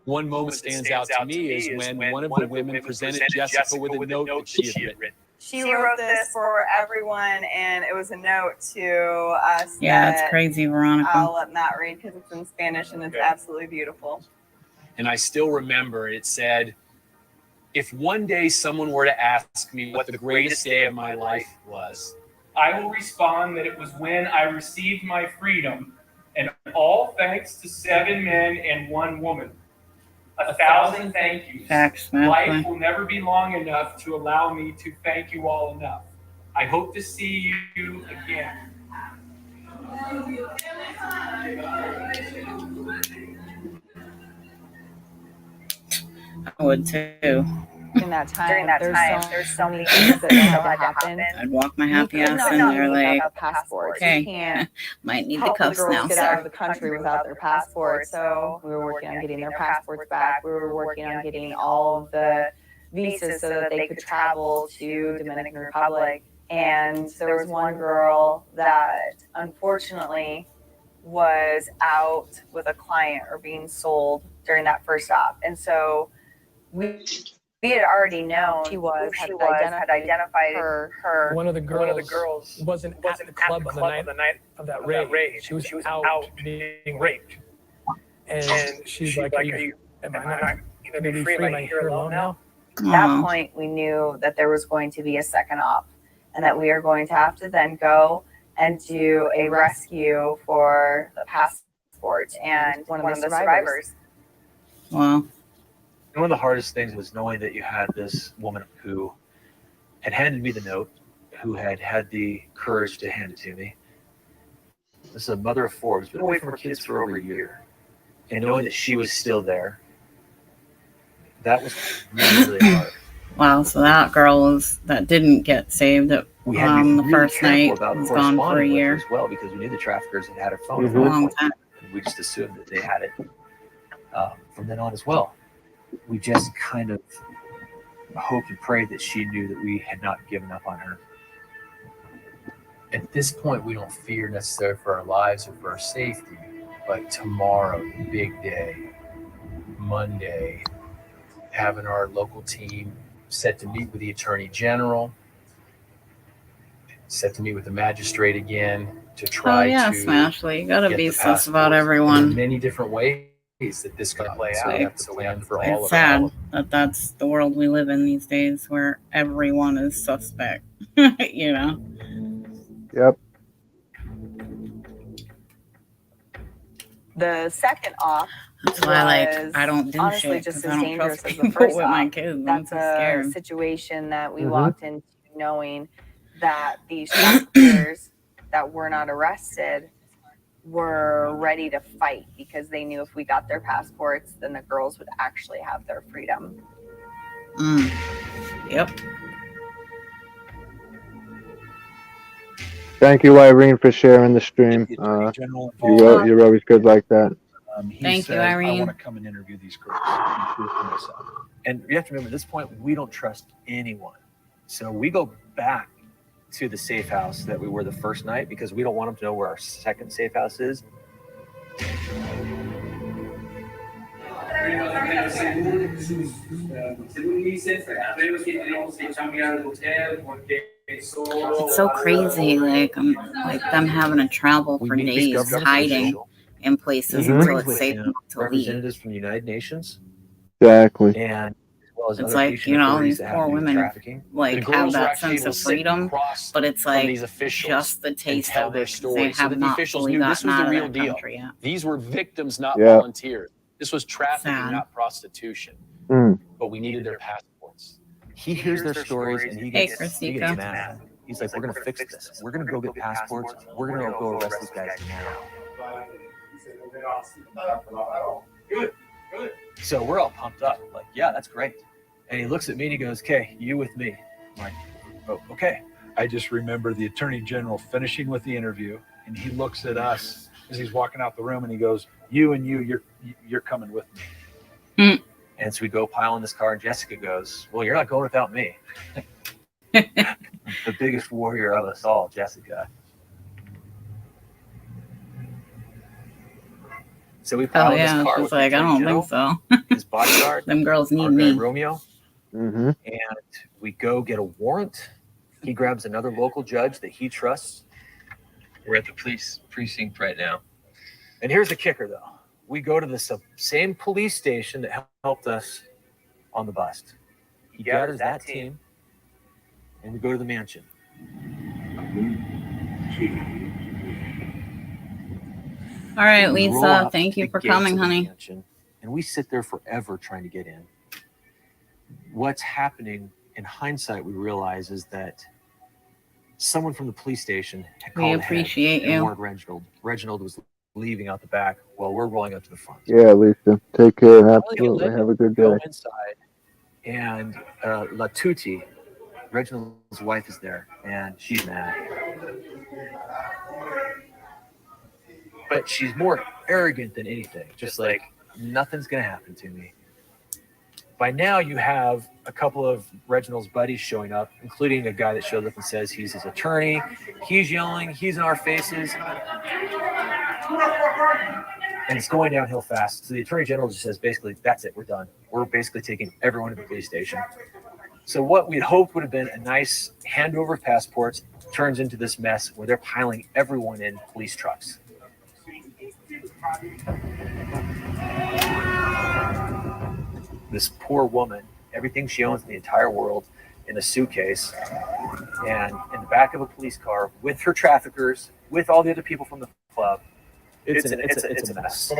One moment stands out to me is when one of the women presented Jessica with a note that she had written. She wrote this for everyone, and it was a note to us. Yeah, it's that crazy, Veronica. I'll let Matt read because it's in Spanish and it's absolutely beautiful. And I still remember it said, if one day someone were to ask me what the greatest day of my life was, I will respond that it was when I received my freedom, and all thanks to 7 men and 1 woman. 1,000 thank yous. Facts, Life man. will never be long enough to allow me to thank you all enough. I hope to see you again. I would too. During that time, there's so many things that still had to happen. I'd walk my We happy could ass not in there leave like, without passports. okay, We can't might need the help the cuffs girls now, get out sir. of the country without their passports. So we were working on getting their passports back. We were working on getting all of the visas so that they could travel to Dominican Republic. And there was one girl that unfortunately was out with a client or being sold during that first stop. And so we had already known She had identified her. One of the girls wasn't at the club on the night of that raid. She was out being raped. And she's like, am I not going to be free? Am I here alone now? At that point, we knew that there was going to be a second op and that we are going to have to then go and do a rescue for the passport and one of the survivors. Wow. And one of the hardest things was knowing that you had this woman who had handed me the note, who had had the courage to hand it to me. This is a mother of four who's been away from her kids for over a year. And knowing that she was still there, that was really, really hard. Wow, so that girl that didn't get saved at We had to be the really first careful night about was gone for a corresponding with her year. as well, because we knew the traffickers had her phone. For a long time. And we just assumed that they had it from then on as well. We just kind of hoped and prayed that she knew that we had not given up on her. At this point, we don't fear necessarily for our lives or for our safety, but tomorrow, the big day, Monday, having our local team set to meet with the Attorney General, set to meet with the magistrate again to try yeah, to Smashley, you gotta get be the sus about passports. everyone. And there are many different ways that this could play out. So we have to plan for all It's of sad it. that that's the world we live in these days, where everyone is suspect. You know. Yep. The second op That's why, was I don't do honestly shit, just 'cause as I don't dangerous trust as the people first with my op. kids. I'm That's too a scared. situation that we Mhm. walked into knowing that these traffickers that were not arrested were ready to fight because they knew if we got their passports, then the girls would actually have their freedom. Yep. Thank you, Irene, for sharing the stream. General You're always good like that. He Thank you, said, I Irene. want to come and interview these girls and prove for myself. And you have to remember, at this point, we don't trust anyone. So we go back to the safe house that we were the first night because we don't want them to know where our second safe house is. It's so crazy, like them having to travel for meet this days government hiding official. in places He until brings it's with safe him enough to leave. representatives from the United Nations Exactly. and as well as It's other like, Haitian you know, authorities these that have poor to do with women trafficking. like The have girls were that actually sense able of to sit freedom, across but it's from like these officials just the and taste tell of their it 'cause they story so have that the not officials fully knew this gotten was the out of real their deal. country yet. These were victims, not Yeah. volunteers. This was trafficking, Sad. not prostitution. Mm. But we needed their passports. He hears their stories and he Hey, gets Christika. mad. He's like, we're going to fix this. We're going to go get passports. We're going to go arrest these guys now. Good. So we're all pumped up. Like, yeah, that's great. And he looks at me and he goes, okay, you with me. I'm like, oh, okay. I just remember the Attorney General finishing with the interview, and he looks at us as he's walking out the room, and he goes, "You and you're coming with me." And so we go pile in this car, and Jessica goes, well, you're not going without me. The biggest warrior of us all, Jessica. So we pile in yeah, this car she's with like, the I Attorney don't think General, so. his bodyguard, Them girls need our guy me. Romeo, Mm-hmm. and we go get a warrant. He grabs another local judge that he trusts. We're at the police precinct right now. And here's the kicker, though. We go to the same police station that helped us on the bust. He gathers that team, and we go to the mansion. All right, We roll Lisa, up thank to you the for gates coming, of the honey. mansion, and we sit there forever trying to get in. What's happening in hindsight, we realize, is that someone from the police station had We called appreciate ahead and you. warned Reginald. Reginald was leaving out the back while we're rolling up to the front. Yeah, Lisa. Take care. Absolutely. Have a good Go day. inside, and La Tutti, Reginald's wife, is there, and she's mad. But she's more arrogant than anything. Just like, nothing's going to happen to me. By now, you have a couple of Reginald's buddies showing up, including a guy that showed up and says he's his attorney. He's yelling. He's in our faces. And it's going downhill fast. So the attorney general just says, basically, that's it. We're done. We're basically taking everyone to the police station. So what we'd hoped would have been a nice handover of passports turns into this mess where they're piling everyone in police trucks. This poor woman, everything she owns in the entire world in a suitcase, and in the back of a police car with her traffickers, with all the other people from the club. It's a mess.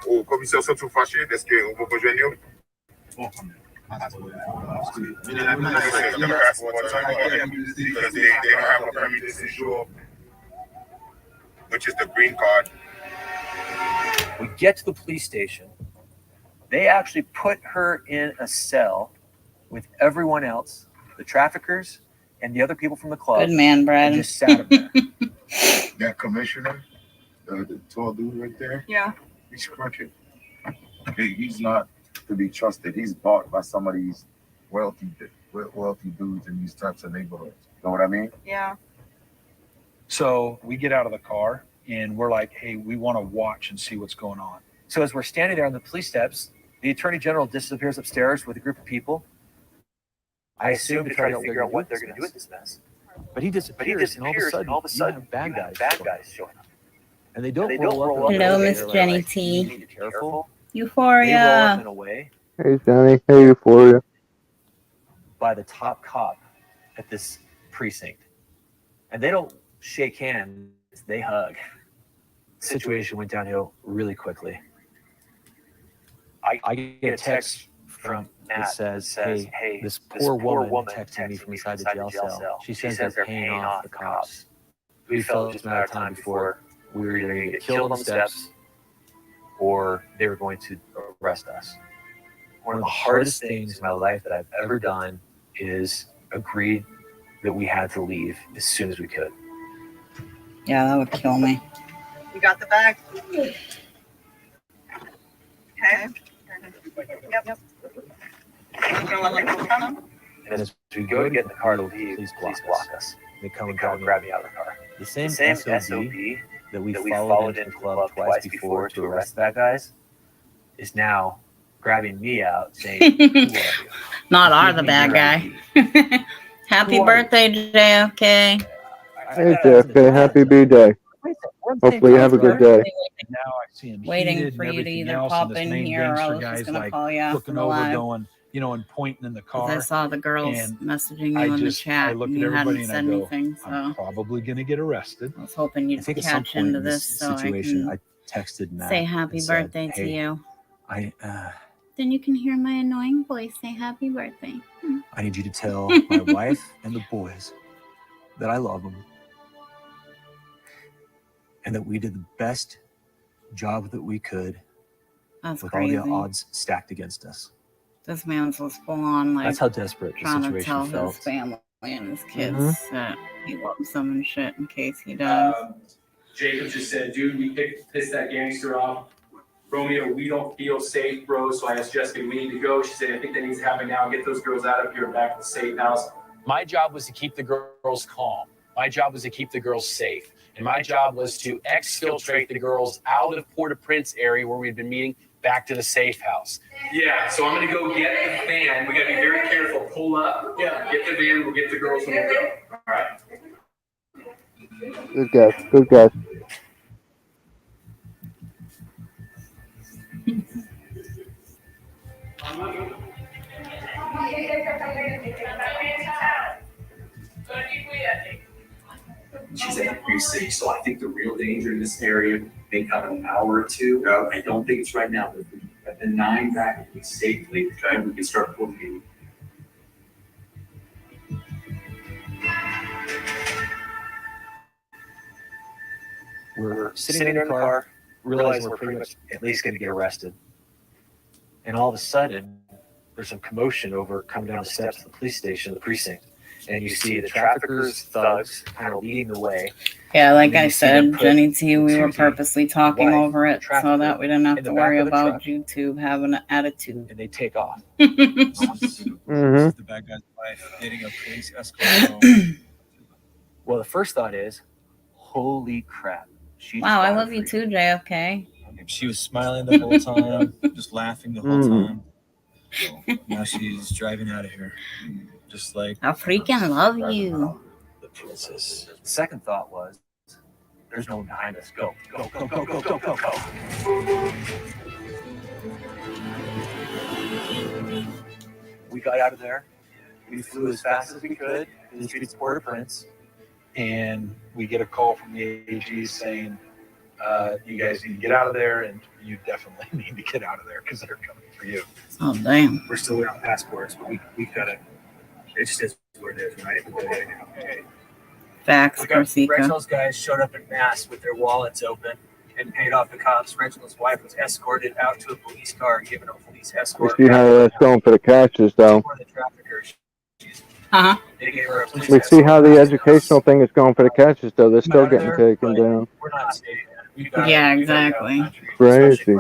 O comissão Santo Faxi, est-ce que on peut rejoindre? They have a permit de séjour, which is the green card. We get to the police station. They actually put her in a cell with everyone else, the traffickers and the other people from the club. Good man, Brad. And just sat there. That commissioner, the tall dude right there. Yeah. He's crooked. He's not to be trusted. He's bought by some of these wealthy dudes in these types of neighborhoods. You know what I mean? Yeah. So we get out of the car and we're like, hey, we want to watch and see what's going on. So as we're standing there on the police steps, the attorney general disappears upstairs with a group of people. I assume to try to figure out what they're going to do with this mess. But he disappears, and all of a sudden, you have bad guys showing up. And they don't roll up. Hello, Miss Jenny like, T. you need to be careful. They roll up Euphoria. in a way Hey, Johnny. Hey, Euphoria. by the top cop at this precinct. And they don't shake hands, they hug. The situation went downhill really quickly. I get a text from Matt that says, hey, this poor woman texted me from inside the jail cell. She says they're paying off the cops. We felt it was just a matter of time before we were either going to get killed on the steps or they were going to arrest us. One of the hardest things in my life that I've ever done is agreed that we had to leave as soon as we could. Yeah, that would kill me. You got the bag? Okay. Yep. And as we go to get in the car to leave, police block us. They come and grab me out of the car. The same SOB that we followed into the club twice before to arrest bad guys is now grabbing me out saying, who are you? Not are the bad guy. Happy birthday, JFK. Hey, JFK. Happy B-Day. Hopefully you have a good day. Now I see him Waiting heated for and you to everything either else, pop and this in main here or I gangster was just guy's gonna like call you after looking the over, live. going, and pointing in the car. I saw the girls and messaging you I in the just- chat I look and at you everybody hadn't and I said go, anything, so I'm probably going to get arrested. I was hoping you'd catch into this so I can texted Matt say happy and said, birthday to "Hey, you. I Then you can hear my annoying voice say happy birthday. I need you to tell my wife and the boys that I love them and that we did the best job that we could That's with crazy. all the odds stacked against us." This man's was full on like That's how desperate the trying to situation tell felt. his family and his kids that he loves them and shit in case he does. Jacob just said, dude, we pissed that gangster off. Romeo, we don't feel safe, bro. So I asked Jessica, we need to go. She said, I think that needs to happen now. Get those girls out of here and back to the safe house. My job was to keep the girls calm. My job was to keep the girls safe. And my job was to exfiltrate the girls out of Port-au-Prince area where we'd been meeting back to the safe house. Yeah, so I'm gonna go get the van. We gotta be very careful. Pull up. Yeah. Get the van. We'll get the girls when we go. All right. Good guess. Good guess. She's at the precinct, so I think the real danger in this area may come in an hour or two. I don't think it's right now, but the 9 back safely, and we can start pulling. We're sitting in the car, realizing we're pretty much at least going to get arrested. And all of a sudden, there's some commotion over coming down the steps of the police station, the precinct. And you see the traffickers, thugs, kind of leading the way. Yeah, like I said, Jenny T, we were purposely talking over it so that we didn't have to worry about YouTube having an attitude. And they take off. Mm-hmm. The bad guy's wife dating a police escort. Well, the first thought is, holy crap. Wow, I love you too, JFK. She was smiling the whole time, just laughing the whole time. Now she's driving out of here. Just like I freaking love you. The princess. The second thought was, there's no one behind us. Go, go, go, go, go, go, go, go. We got out of there. We flew as fast as we could to the streets of Port-au-Prince. And we get a call from the AG saying, you guys need to get out of there, and you definitely need to get out of there because they're coming for you. Oh, damn. We're still without passports, but we gotta, it just is what it is. We're not able to go there now. Facts, Corsica. Reginald's guys showed up in mass with their wallets open and paid off the cops. Reginald's wife was escorted out to a police car, given a police You escort. see how that's going for the catches, though. The traffickers. Uh-huh. They gave her a police We see how the educational thing is going for the catches, though. They're still getting taken down. We're not safe. Yeah, exactly. Crazy.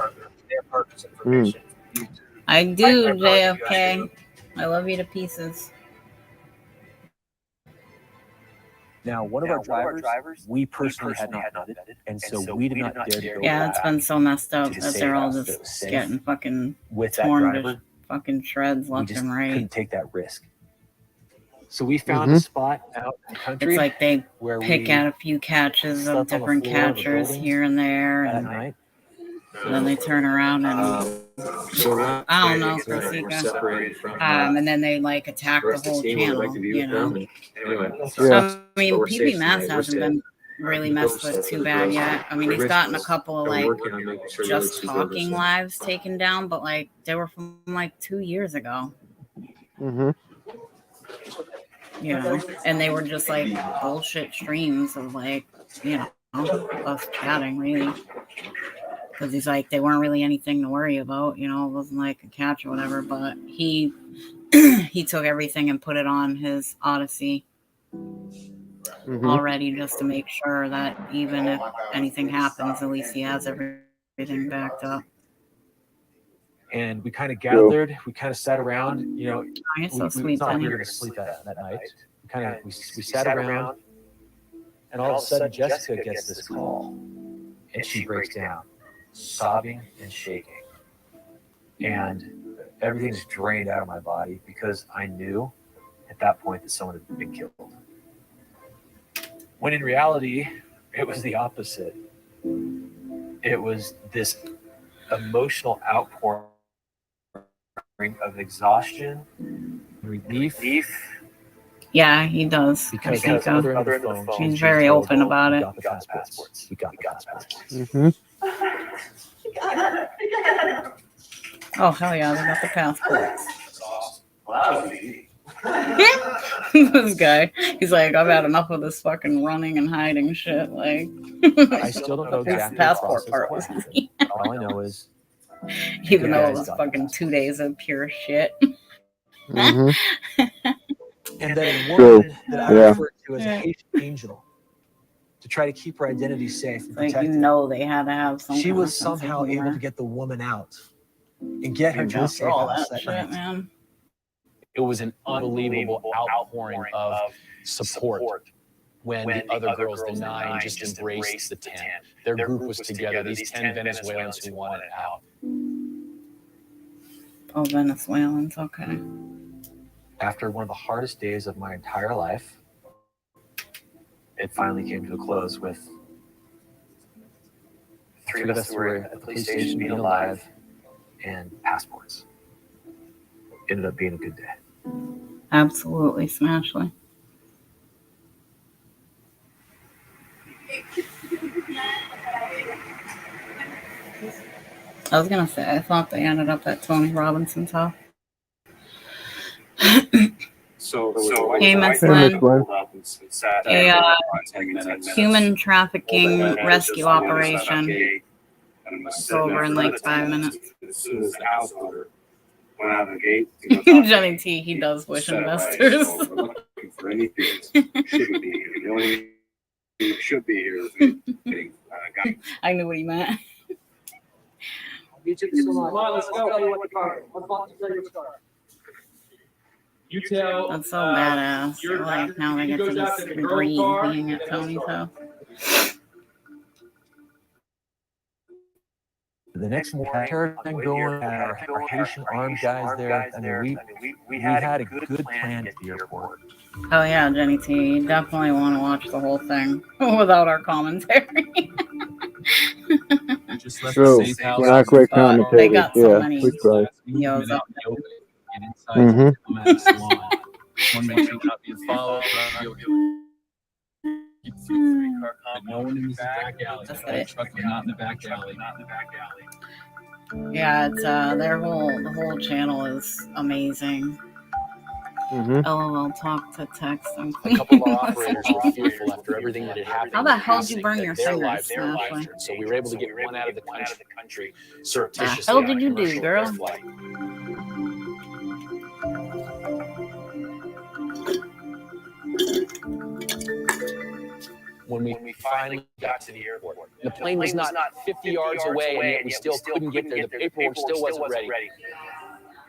I do, JFK. I love you to pieces. Now, one of our drivers, we personally had not vetted, and so we did not dare to go Yeah, it's back been so messed up to that say they're all that it just was safe. getting fucking With that torn driver, to fucking shreds we left just and right. couldn't take that risk. So we found a spot out in the country. It's like they where pick we out a few catches of slept on the different floor of the catchers building here and there, at and night. then they turn around and I don't know, Corsica. And then they like attack the whole channel, you know. Yeah. I mean, PB Mass hasn't been really messed with too bad yet. I mean, he's gotten a couple of like just talking lives taken down, but like they were from like 2 years ago. Mm-hmm. You know, and they were just like bullshit streams of like, you know, us chatting really. Because he's like, they weren't really anything to worry about, you know, it wasn't like a catch or whatever, but he he took everything and put it on his Odyssey already just to make sure that even if anything happens, at least he has everything backed up. And we kind of gathered, we kind of sat around, you know, you're so sweet, it's not like Penny. we were going to sleep that night. We sat around, and all of a sudden Jessica gets this call, and she breaks down, sobbing and shaking. And everything's drained out of my body because I knew at that point that someone had been killed. When in reality, it was the opposite. It was this emotional outpouring of exhaustion, relief. Yeah, he does. Because Corsica. She's very open about it. We got the passports. Mm-hmm. Oh, hell yeah, they got the passports. Wow. This guy, he's like, I've had enough of this fucking running and hiding shit. Like, I still don't know this exactly passport the part process was was. All I know is, even though it was fucking 2 days of pure shit. Mm-hmm. and then a True. woman that I Yeah. referred to as a Haitian angel to try to keep her identity safe and Like, you protected. know, they had to have some. She kind was of sense of somehow able humor. to get the woman out and get her to a Just safe all house that that shit, night. man. It was an unbelievable outpouring of support when the other girls, the 9, just embraced the 10. Their group was together, these 10 Venezuelans who wanted out. Oh, Venezuelans, okay. After one of the hardest days of my entire life, it finally came to a close with 3 of us who were at the police station being alive and passports. Ended up being a good day. Absolutely, Smashly. I was gonna say, I thought they ended up at Tony Robinson's house. Hey, Miss Lynn. A human trafficking rescue operation. It's over in like 5 minutes. Johnny T, he does wish investors. I knew what he meant. Come on, let's go. You tell. That's so badass. Like now I get to just breathe being at Tony's house. The next morning, we had going, our Haitian armed guys there. I mean, we had a good plan at the airport. Oh yeah, Jenny T, you definitely want to watch the whole thing without our commentary. True. We're not great commentators. They got so Yeah, many we try. yos up there. Mm-hmm. No one in this back alley. The truck was not in the back alley. Yeah, it's the whole channel is amazing. Mm-hmm. LOL talk to text. A couple of our operators were fearful after everything that had happened. How the hell did you burn your their fingers, lives, Ashley? so we were able to get one out of the country surreptitiously. The hell did you do, girl? F.L.Y. When we finally got to the airport, the plane was not 50 yards away, and yet we still couldn't get there. The paperwork still wasn't ready.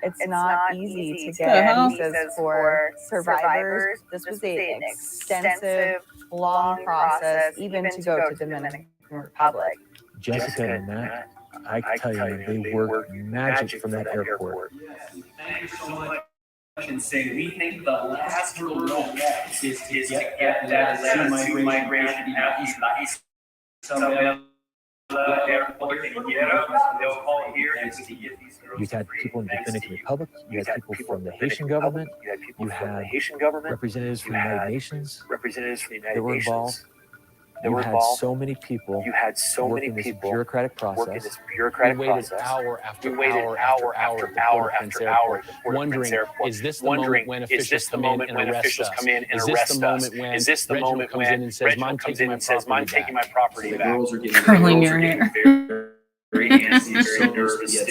It's not easy to get visas for survivors. This was an extensive, long process, even to go to Dominican Republic. Jessica and Matt, I can tell you, they worked magic from that airport. Thank you so much. And say we think the last hurdle is to get that sea migration out east. You had people in the Dominican Republic, you had people from the Haitian government, you had representatives from the United Nations that were involved. You had so many people working this bureaucratic process. We waited hour after hour after hour after hour, wondering, is this the moment when officials come in and arrest us? Is this the moment when Reginald comes in and says, I'm taking my property back? Curling your hair. Very antsy, very nervous, yet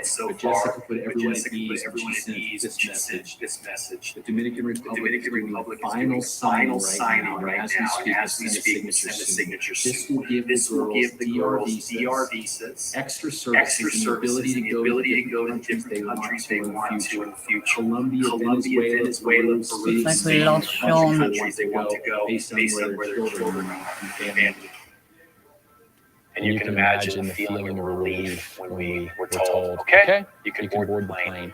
so far. Jessica put everyone at ease. This message. The Dominican Republic is doing the final signing right now. As we speak, to send a signature soon. This will give the girls DR visas, extra services, and the ability to go to different countries they want to in the future. Colombia, Venezuela, Peru, Spain, countries they want to go based on where their children are and family. And you can imagine the feeling of relief when we were told, okay, you can board the plane.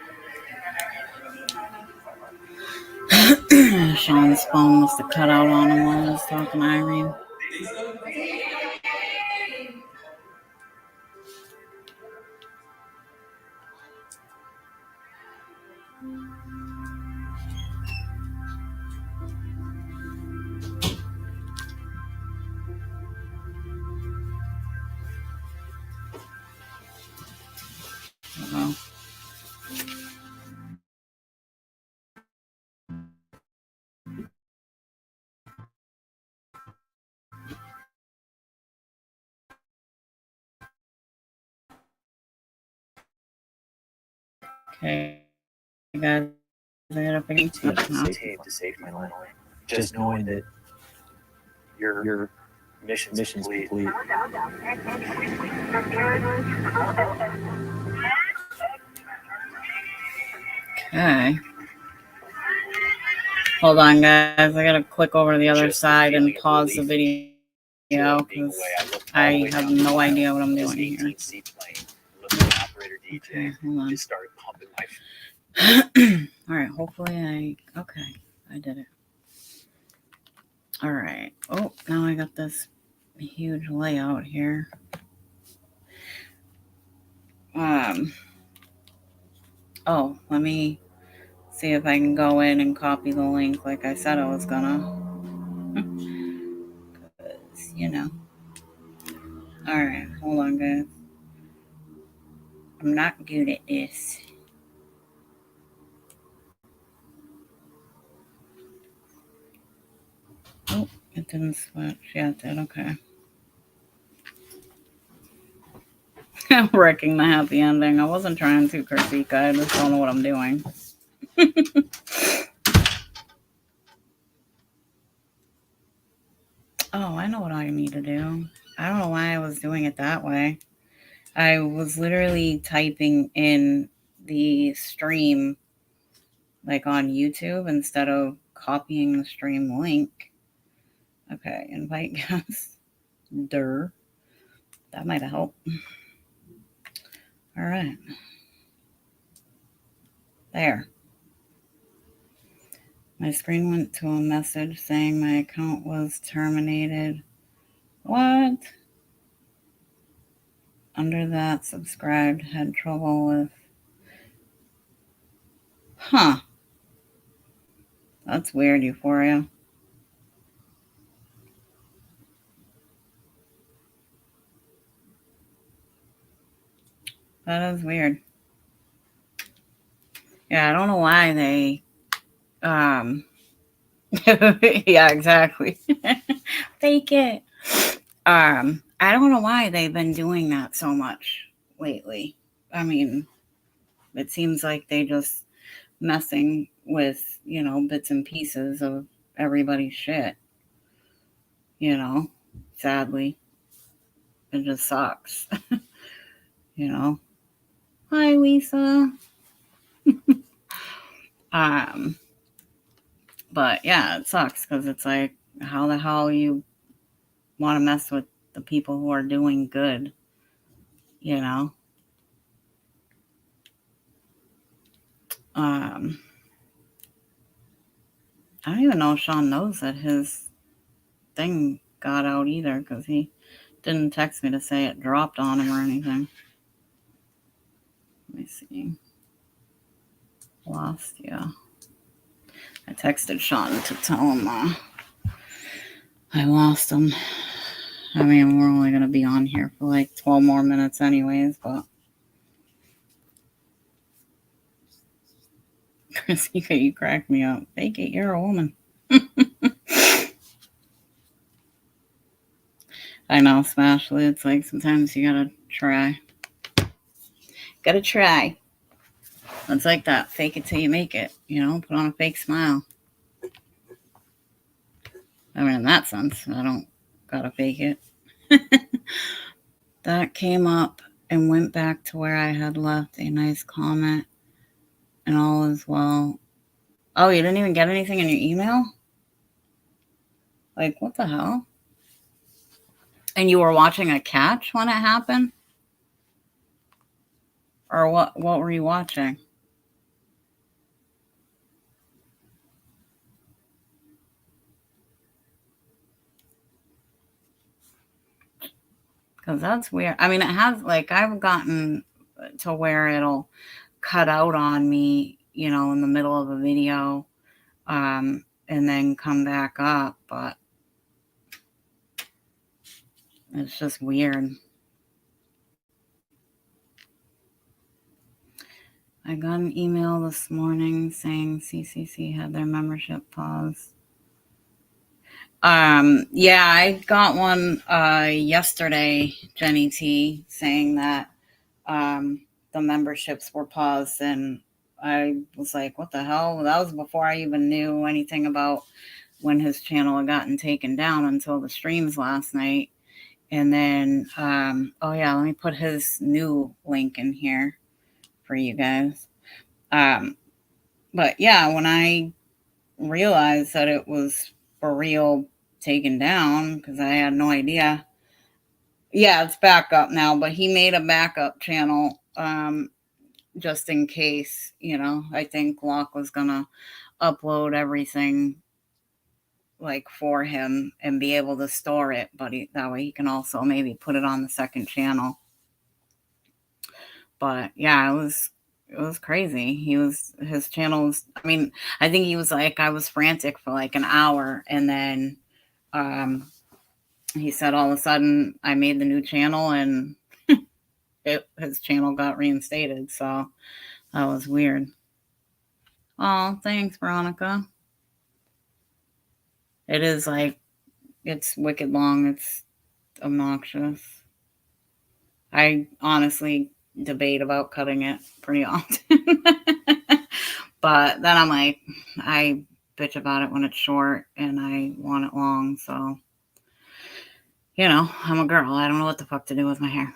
Sean's phone must have cut out on him while he was talking to Irene. Uh-oh. Okay, guys, I gotta figure to save my life. Just knowing that your mission's complete. Okay. Hold on, guys. I gotta click over to the other side and pause the video because I have no idea what I'm doing here. Okay, hold on. All right, hopefully okay, I did it. All right. Oh, now I got this huge layout here. Oh, let me see if I can go in and copy the link like I said I was gonna. Because you know. All right, hold on, guys. I'm not good at this. Oh, it didn't switch. Yeah, it did. Okay. I'm wrecking the happy ending. I wasn't trying to, Kartika. I just don't know what I'm doing. Oh, I know what I need to do. I don't know why I was doing it that way. I was literally typing in the stream like on YouTube instead of copying the stream link. Okay, invite guests. That might have helped. All right. There. My screen went to a message saying my account was terminated. What? Under that, subscribed, had trouble with. Huh. That's weird, Euphoria. That is weird. Yeah, I don't know why they yeah, exactly. Fake it. I don't know why they've been doing that so much lately. I mean, it seems like they just messing with, bits and pieces of everybody's shit. Sadly. It just sucks. Hi, Lisa. But yeah, it sucks because it's like, how the hell you want to mess with the people who are doing good, I don't even know if Sean knows that his thing got out either because he didn't text me to say it dropped on him or anything. Let me see. Lost, yeah. I texted Sean to tell him I lost him. I mean, we're only going to be on here for like 12 more minutes anyways, but Chrissy, you crack me up. Fake it, you're a woman. I know, Smashly. It's like sometimes you gotta try. Gotta try. It's like that. Fake it till you make it. Put on a fake smile. I mean, in that sense, I don't gotta fake it. That came up and went back to where I had left a nice comment and all is well. Oh, you didn't even get anything in your email? Like, what the hell? And you were watching a catch when it happened? Or what were you watching? Because that's weird. I mean, it has, like, I've gotten to where it'll cut out on me, in the middle of a video, and then come back up, but it's just weird. I got an email this morning saying CCC had their membership paused. Yeah, I got one yesterday, Jenny T, saying that the memberships were paused, and I was like, what the hell? That was before I even knew anything about when his channel had gotten taken down until the streams last night. And then, oh yeah, let me put his new link in here for you guys. But yeah, when I realized that it was for real taken down, because I had no idea. Yeah, it's back up now, but he made a backup channel just in case, I think Locke was gonna upload everything like for him and be able to store it, but that way he can also maybe put it on the second channel. But yeah, it was crazy. His channel was, I mean, I think he was like, I was frantic for like an hour, and then he said all of a sudden I made the new channel and his channel got reinstated. So that was weird. Oh, thanks, Veronica. It is like, it's wicked long. It's obnoxious. I honestly debate about cutting it pretty often. But then I'm like, I bitch about it when it's short and I want it long. So, you know, I'm a girl. I don't know what the fuck to do with my hair.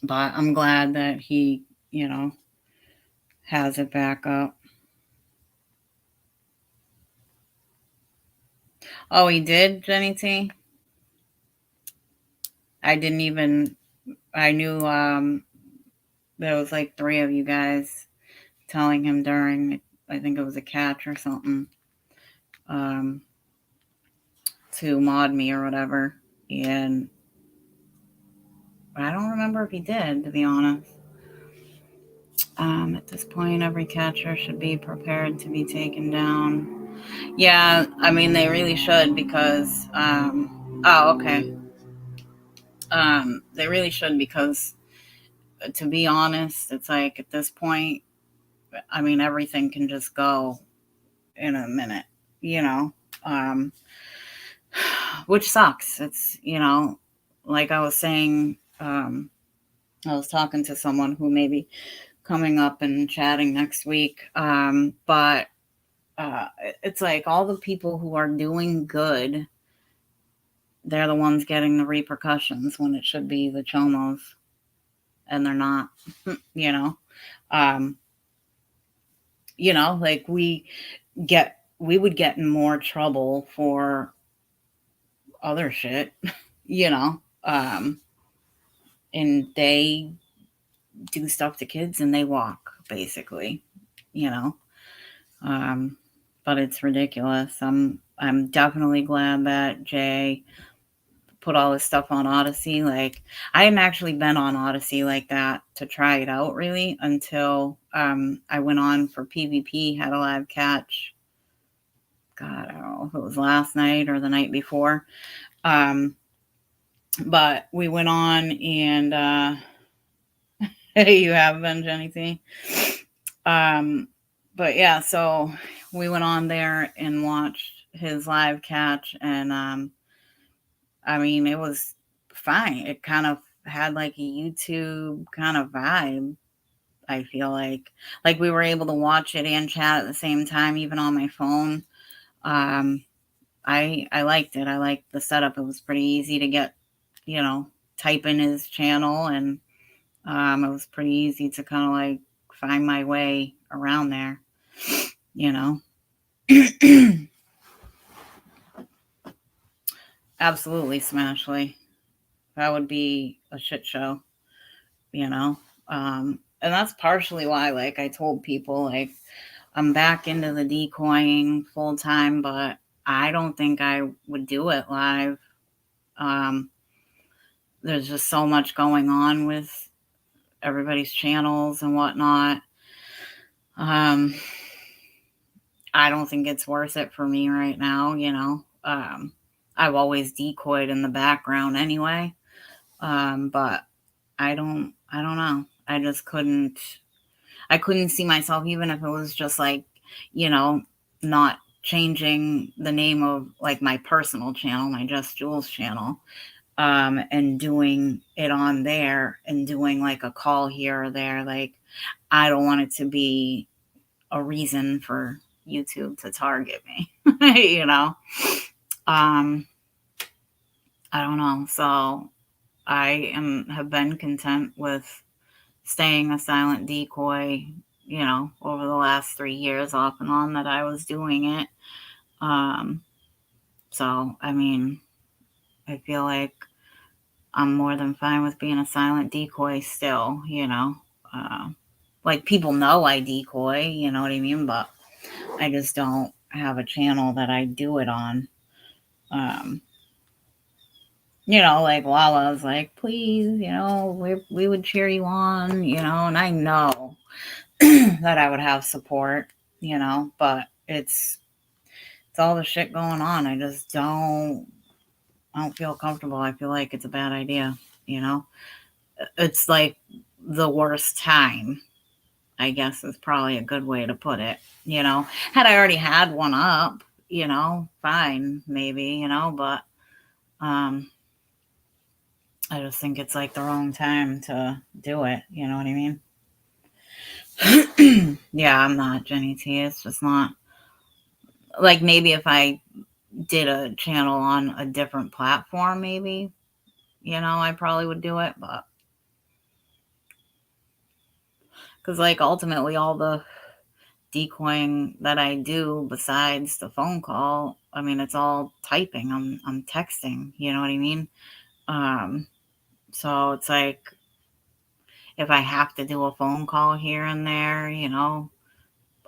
But I'm glad that he, you know, has it back up. Oh, he did, Jenny T? I didn't even, I knew there was like 3 of you guys telling him during, I think it was a catch or something, to mod me or whatever. And I don't remember if he did, to be honest. At this point, every catcher should be prepared to be taken down. Yeah, I mean, they really should because, oh, okay. They really should because, to be honest, it's like at this point, I mean, everything can just go in a minute, you know, which sucks. It's, you know, like I was saying, I was talking to someone who may be coming up and chatting next week. But it's like all the people who are doing good, they're the ones getting the repercussions when it should be the chomos, and they're not, you know. You know, like we would get in more trouble for other shit, you know. And they do stuff to kids and they walk, basically, you know. But it's ridiculous. I'm definitely glad that Jay put all this stuff on Odyssey. Like, I hadn't actually been on Odyssey like that to try it out really until I went on for PvP, had a live catch. God, I don't know if it was last night or the night before. But we went on and you have been, Jenny T. But yeah, so we went on there and watched his live catch, and I mean, it was fine. It kind of had like a YouTube kind of vibe. I feel like we were able to watch it and chat at the same time, even on my phone. I liked it. I liked the setup. It was pretty easy to get, you know, type in his channel, and it was pretty easy to kind of like find my way around there, you know. Absolutely, Smashly. That would be a shit show, you know. And that's partially why, like, I told people, like, I'm back into the decoying full time, but I don't think I would do it live. There's just so much going on with everybody's channels and whatnot. I don't think it's worth it for me right now, you know. I've always decoyed in the background anyway. But I don't know. I just couldn't see myself, even if it was just like, you know, not changing the name of like my personal channel, my Just Jules channel, and doing it on there and doing like a call here or there. Like, I don't want it to be a reason for YouTube to target me, you know? I don't know. So I have been content with staying a silent decoy, you know, over the last 3 years off and on that I was doing it. So, I mean, I feel like I'm more than fine with being a silent decoy still, you know. Like, people know I decoy, you know what I mean? But I just don't have a channel that I do it on. You know, like Lala's like, please, you know, we would cheer you on, you know, and I know that I would have support, you know, but it's it's all the shit going on. I just don't feel comfortable. I feel like it's a bad idea, you know? It's like the worst time, I guess is probably a good way to put it, you know? Had I already had one up, you know, fine, maybe, you know, but I just think it's like the wrong time to do it, you know what I mean? Yeah, I'm not Jenny T. It's just not like, maybe if I did a channel on a different platform, maybe, you know, I probably would do it, but because like ultimately all the decoying that I do besides the phone call, I mean, it's all typing. I'm texting, you know what I mean? So it's like if I have to do a phone call here and there, you know,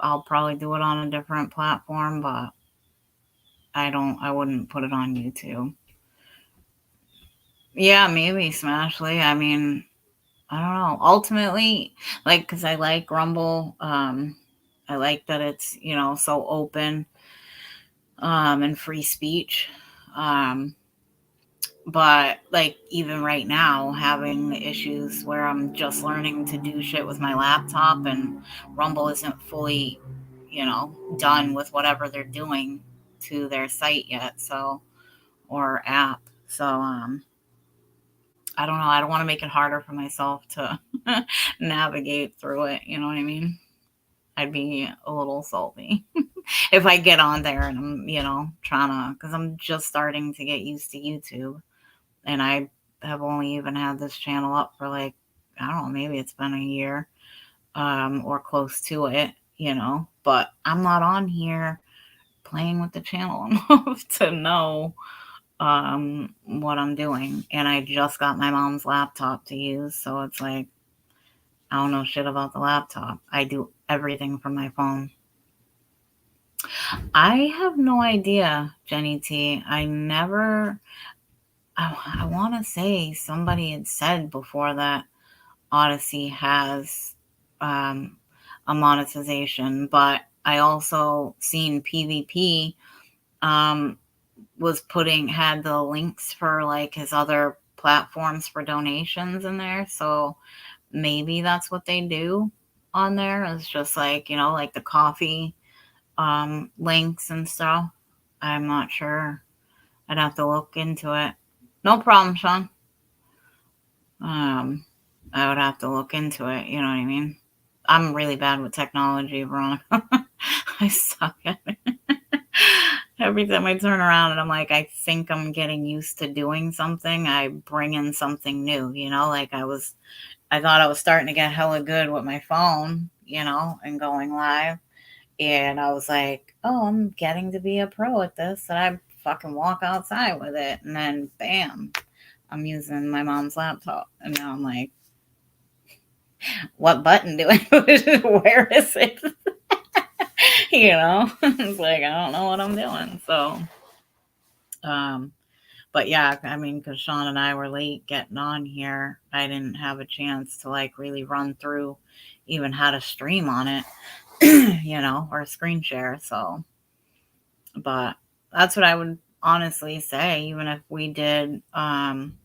I'll probably do it on a different platform, but I wouldn't put it on YouTube. Yeah, maybe Smashly. I mean, I don't know. Ultimately, like, because I like Rumble. I like that it's, you know, so open and free speech. But like even right now, having the issues where I'm just learning to do shit with my laptop and Rumble isn't fully, you know, done with whatever they're doing to their site yet, so, or app. So I don't know. I don't want to make it harder for myself to navigate through it. You know what I mean? I'd be a little salty if I get on there and I'm, you know, trying to, because I'm just starting to get used to YouTube. And I have only even had this channel up for like, I don't know, maybe it's been a year or close to it, you know, but I'm not on here playing with the channel enough to know what I'm doing. And I just got my mom's laptop to use. So it's like, I don't know shit about the laptop. I do everything from my phone. I have no idea, Jenny T. I want to say somebody had said before that Odyssey has a monetization, but I also seen PvP had the links for like his other platforms for donations in there. So maybe that's what they do on there. It's just like, you know, like the coffee links and stuff. I'm not sure. I'd have to look into it. No problem, Sean. I would have to look into it. You know what I mean? I'm really bad with technology, Veronica. I suck at it. Every time I turn around and I'm like, I think I'm getting used to doing something, I bring in something new, you know, like I thought I was starting to get hella good with my phone, you know, and going live. And I was like, oh, I'm getting to be a pro at this. And I fucking walk outside with it. And then bam, I'm using my mom's laptop. And now I'm like, what button do I push? Where is it? You know, it's like, I don't know what I'm doing. So, but yeah, I mean, because Sean and I were late getting on here, I didn't have a chance to like really run through even how to stream on it, you know, or screen share. So, but that's what I would honestly say, even if we did it on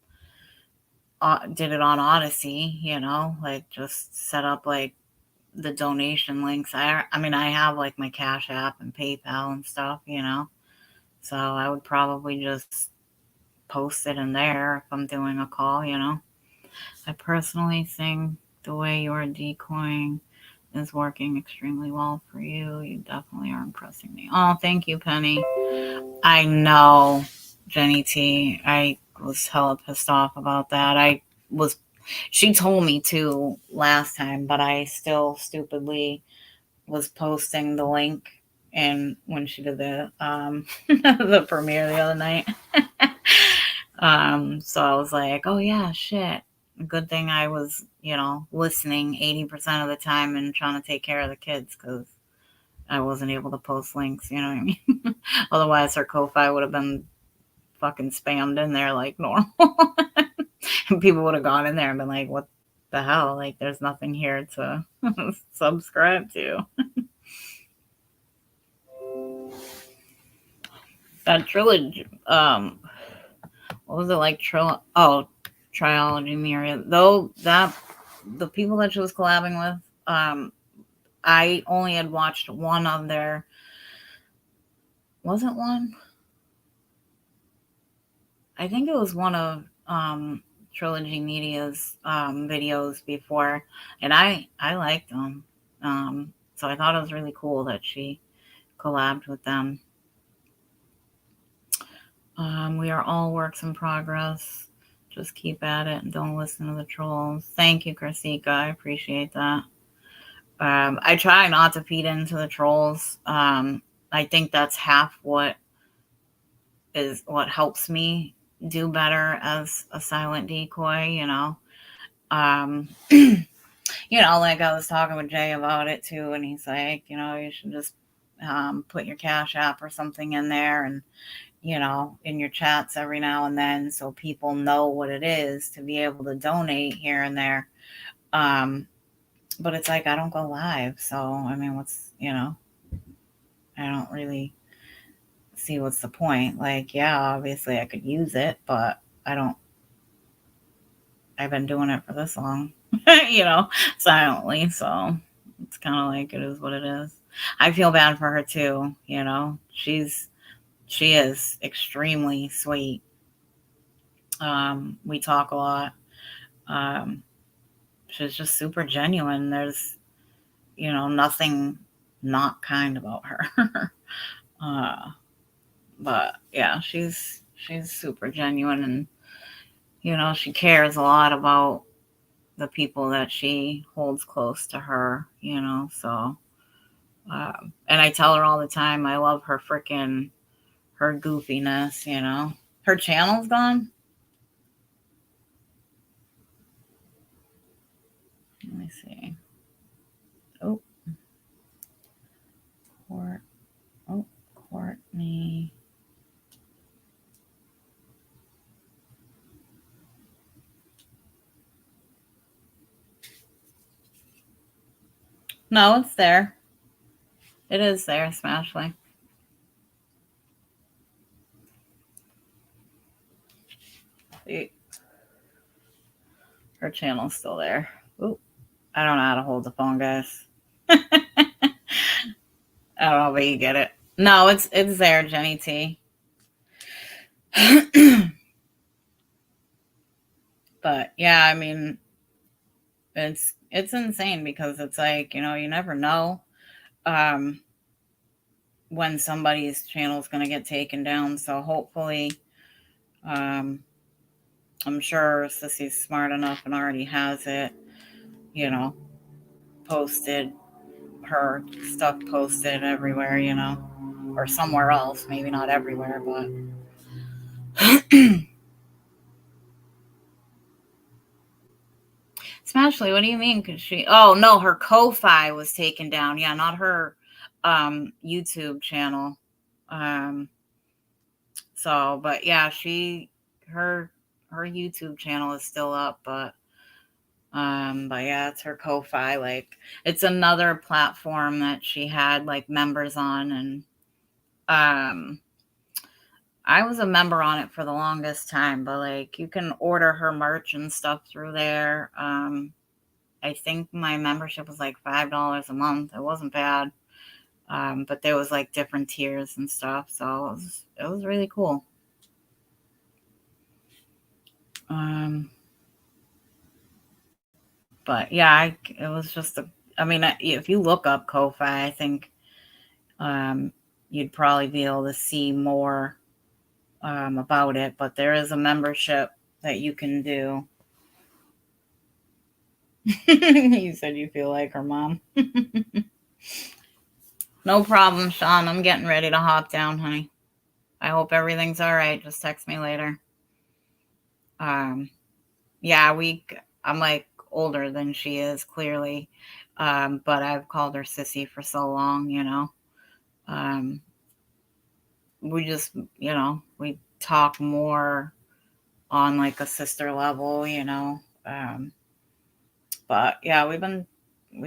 Odyssey, you know, like just set up like the donation links. I mean, I have like my Cash App and PayPal and stuff, you know, so I would probably just post it in there if I'm doing a call, you know. I personally think the way you're decoying is working extremely well for you. You definitely are impressing me. Oh, thank you, Penny. I know, Jenny T. I was hella pissed off about that. She told me to last time, but I still stupidly was posting the link and when she did the the premiere the other night. So I was like, oh yeah, shit. Good thing I was, you know, listening 80% of the time and trying to take care of the kids because I wasn't able to post links, you know what I mean? Otherwise her Ko-Fi would have been fucking spammed in there like normal. And people would have gone in there and been like, what the hell? Like there's nothing here to subscribe to. That trilogy, what was it like? Triology Myriad. Though that the people that she was collabing with, I only had watched one of their. Wasn't one? I think it was one of Trilogy Media's videos before, and I liked them. So I thought it was really cool that she collabed with them. We are all works in progress. Just keep at it and don't listen to the trolls. Thank you, Krasika. I appreciate that. I try not to feed into the trolls. I think that's half what helps me do better as a silent decoy, you know. You know, like I was talking with Jay about it too, and he's like, you know, you should just put your Cash App or something in there, and you know, in your chats every now and then, so people know what it is to be able to donate here and there. But it's like I don't go live, so I mean, what's, you know, I don't really see what's the point. Like, yeah, obviously I could use it, but I've been doing it for this long, you know, silently. So it's kind of like it is what it is. I feel bad for her too. You know, she is extremely sweet. We talk a lot. She's just super genuine. There's, you know, nothing not kind about her. But yeah, she's super genuine, and you know, she cares a lot about the people that she holds close to her, you know. So and I tell her all the time I love her goofiness, you know. Her channel's gone. Let me see. Oh, Courtney. No, it's there. It is there, Smashly. See, her channel's still there. Ooh, I don't know how to hold the phone, guys. I don't know, but you get it. No, it's there, Jenny T. But yeah, I mean, it's insane because it's like, you know, you never know when somebody's channel is going to get taken down. So hopefully, I'm sure Sissy's smart enough and already has it, you know, posted, her stuff posted everywhere, you know, or somewhere else, maybe not everywhere, but Smashly, what do you mean? Cause oh no, her Ko-Fi was taken down. Yeah, not her YouTube channel. So, but yeah, her YouTube channel is still up, but yeah, it's her Ko-Fi. Like, it's another platform that she had like members on, and I was a member on it for the longest time, but like you can order her merch and stuff through there. I think my membership was like $5 a month. It wasn't bad. But there was like different tiers and stuff, so it was really cool. But yeah, it was just if you look up Ko-Fi, I think you'd probably be able to see more about it. But there is a membership that you can do. You said you feel like her mom. No problem, Sean. I'm getting ready to hop down, honey. I hope everything's all right. Just text me later. Yeah, I'm like older than she is, clearly. But I've called her Sissy for so long, you know. We just, you know, we talk more on like a sister level, you know. But yeah, we've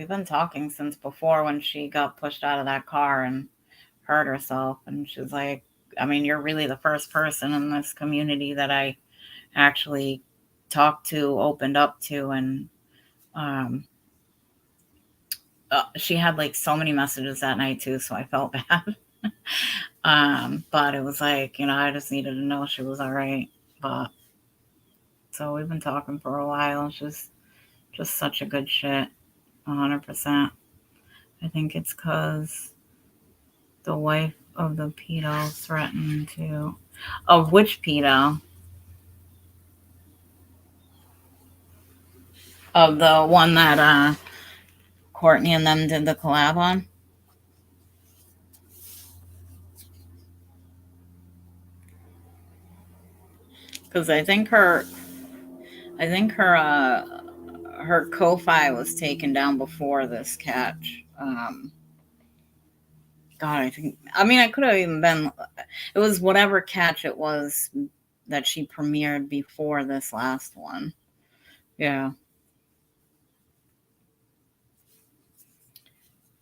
been talking since before when she got pushed out of that car and hurt herself, and she's like, I mean, you're really the first person in this community that I actually talked to, opened up to, and she had like so many messages that night too, so I felt bad. But it was like, I just needed to know she was all right. But so we've been talking for a while. It's just such a good shit, 100%. I think it's because the wife of the pedo threatened to, of which pedo? Of the one that Courtney and them did the collab on. Because I think her Ko-Fi was taken down before this catch. God, I mean, it could have even been, it was whatever catch it was that she premiered before this last one. Yeah.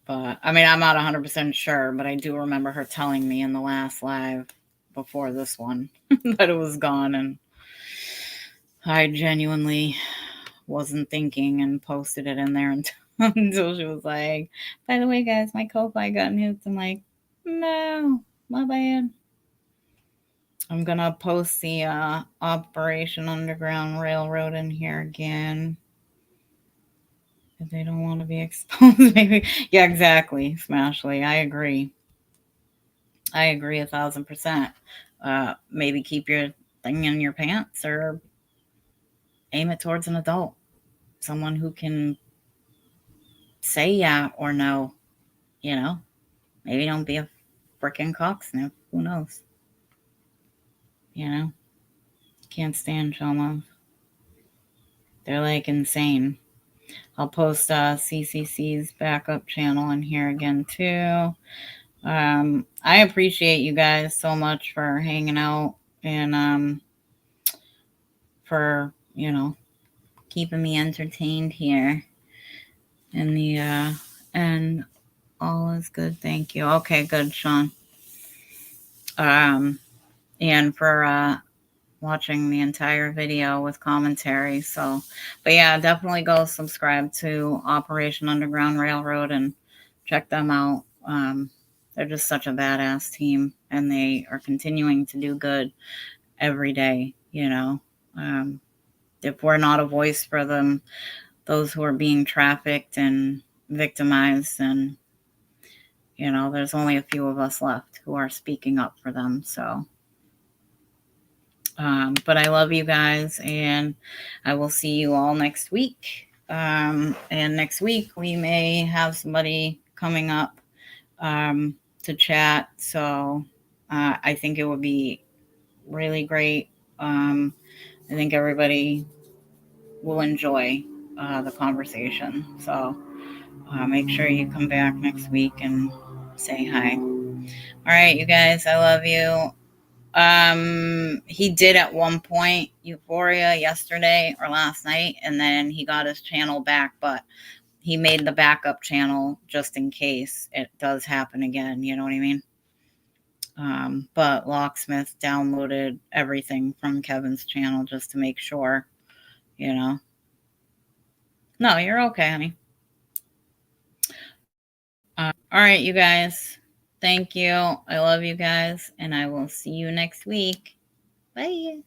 But, I mean, I'm not 100% sure, but I do remember her telling me in the last live before this one that it was gone, and I genuinely wasn't thinking and posted it in there until she was like, by the way, guys, my Ko-Fi got nuked. I'm like, no, my bad. I'm going to post the Operation Underground Railroad in here again. If they don't want to be exposed, maybe. Yeah, exactly, Smashly. I agree 1,000%. Maybe keep your thing in your pants or aim it towards an adult. Someone who can say yeah or no, Maybe don't be a freaking cocksnip. Who knows? Can't stand Shoma. They're like insane. I'll post CCC's backup channel in here again too. I appreciate you guys so much for hanging out and for keeping me entertained here. And all is good. Thank you. Okay, good, Sean. And for watching the entire video with commentary. So, but yeah, definitely go subscribe to Operation Underground Railroad and check them out. They're just such a badass team, and they are continuing to do good every day. If we're not a voice for them, those who are being trafficked and victimized, and there's only a few of us left who are speaking up for them. So but I love you guys, and I will see you all next week. And next week we may have somebody coming up to chat. So I think it would be really great. I think everybody will enjoy the conversation. So make sure you come back next week and say hi. All right, you guys, I love you. He did at one point Euphoria yesterday or last night, and then he got his channel back, but he made the backup channel just in case it does happen again. You know what I mean? But Locksmith downloaded everything from Kevin's channel just to make sure, No, you're okay, honey. All right, you guys. Thank you. I love you guys, and I will see you next week. Bye.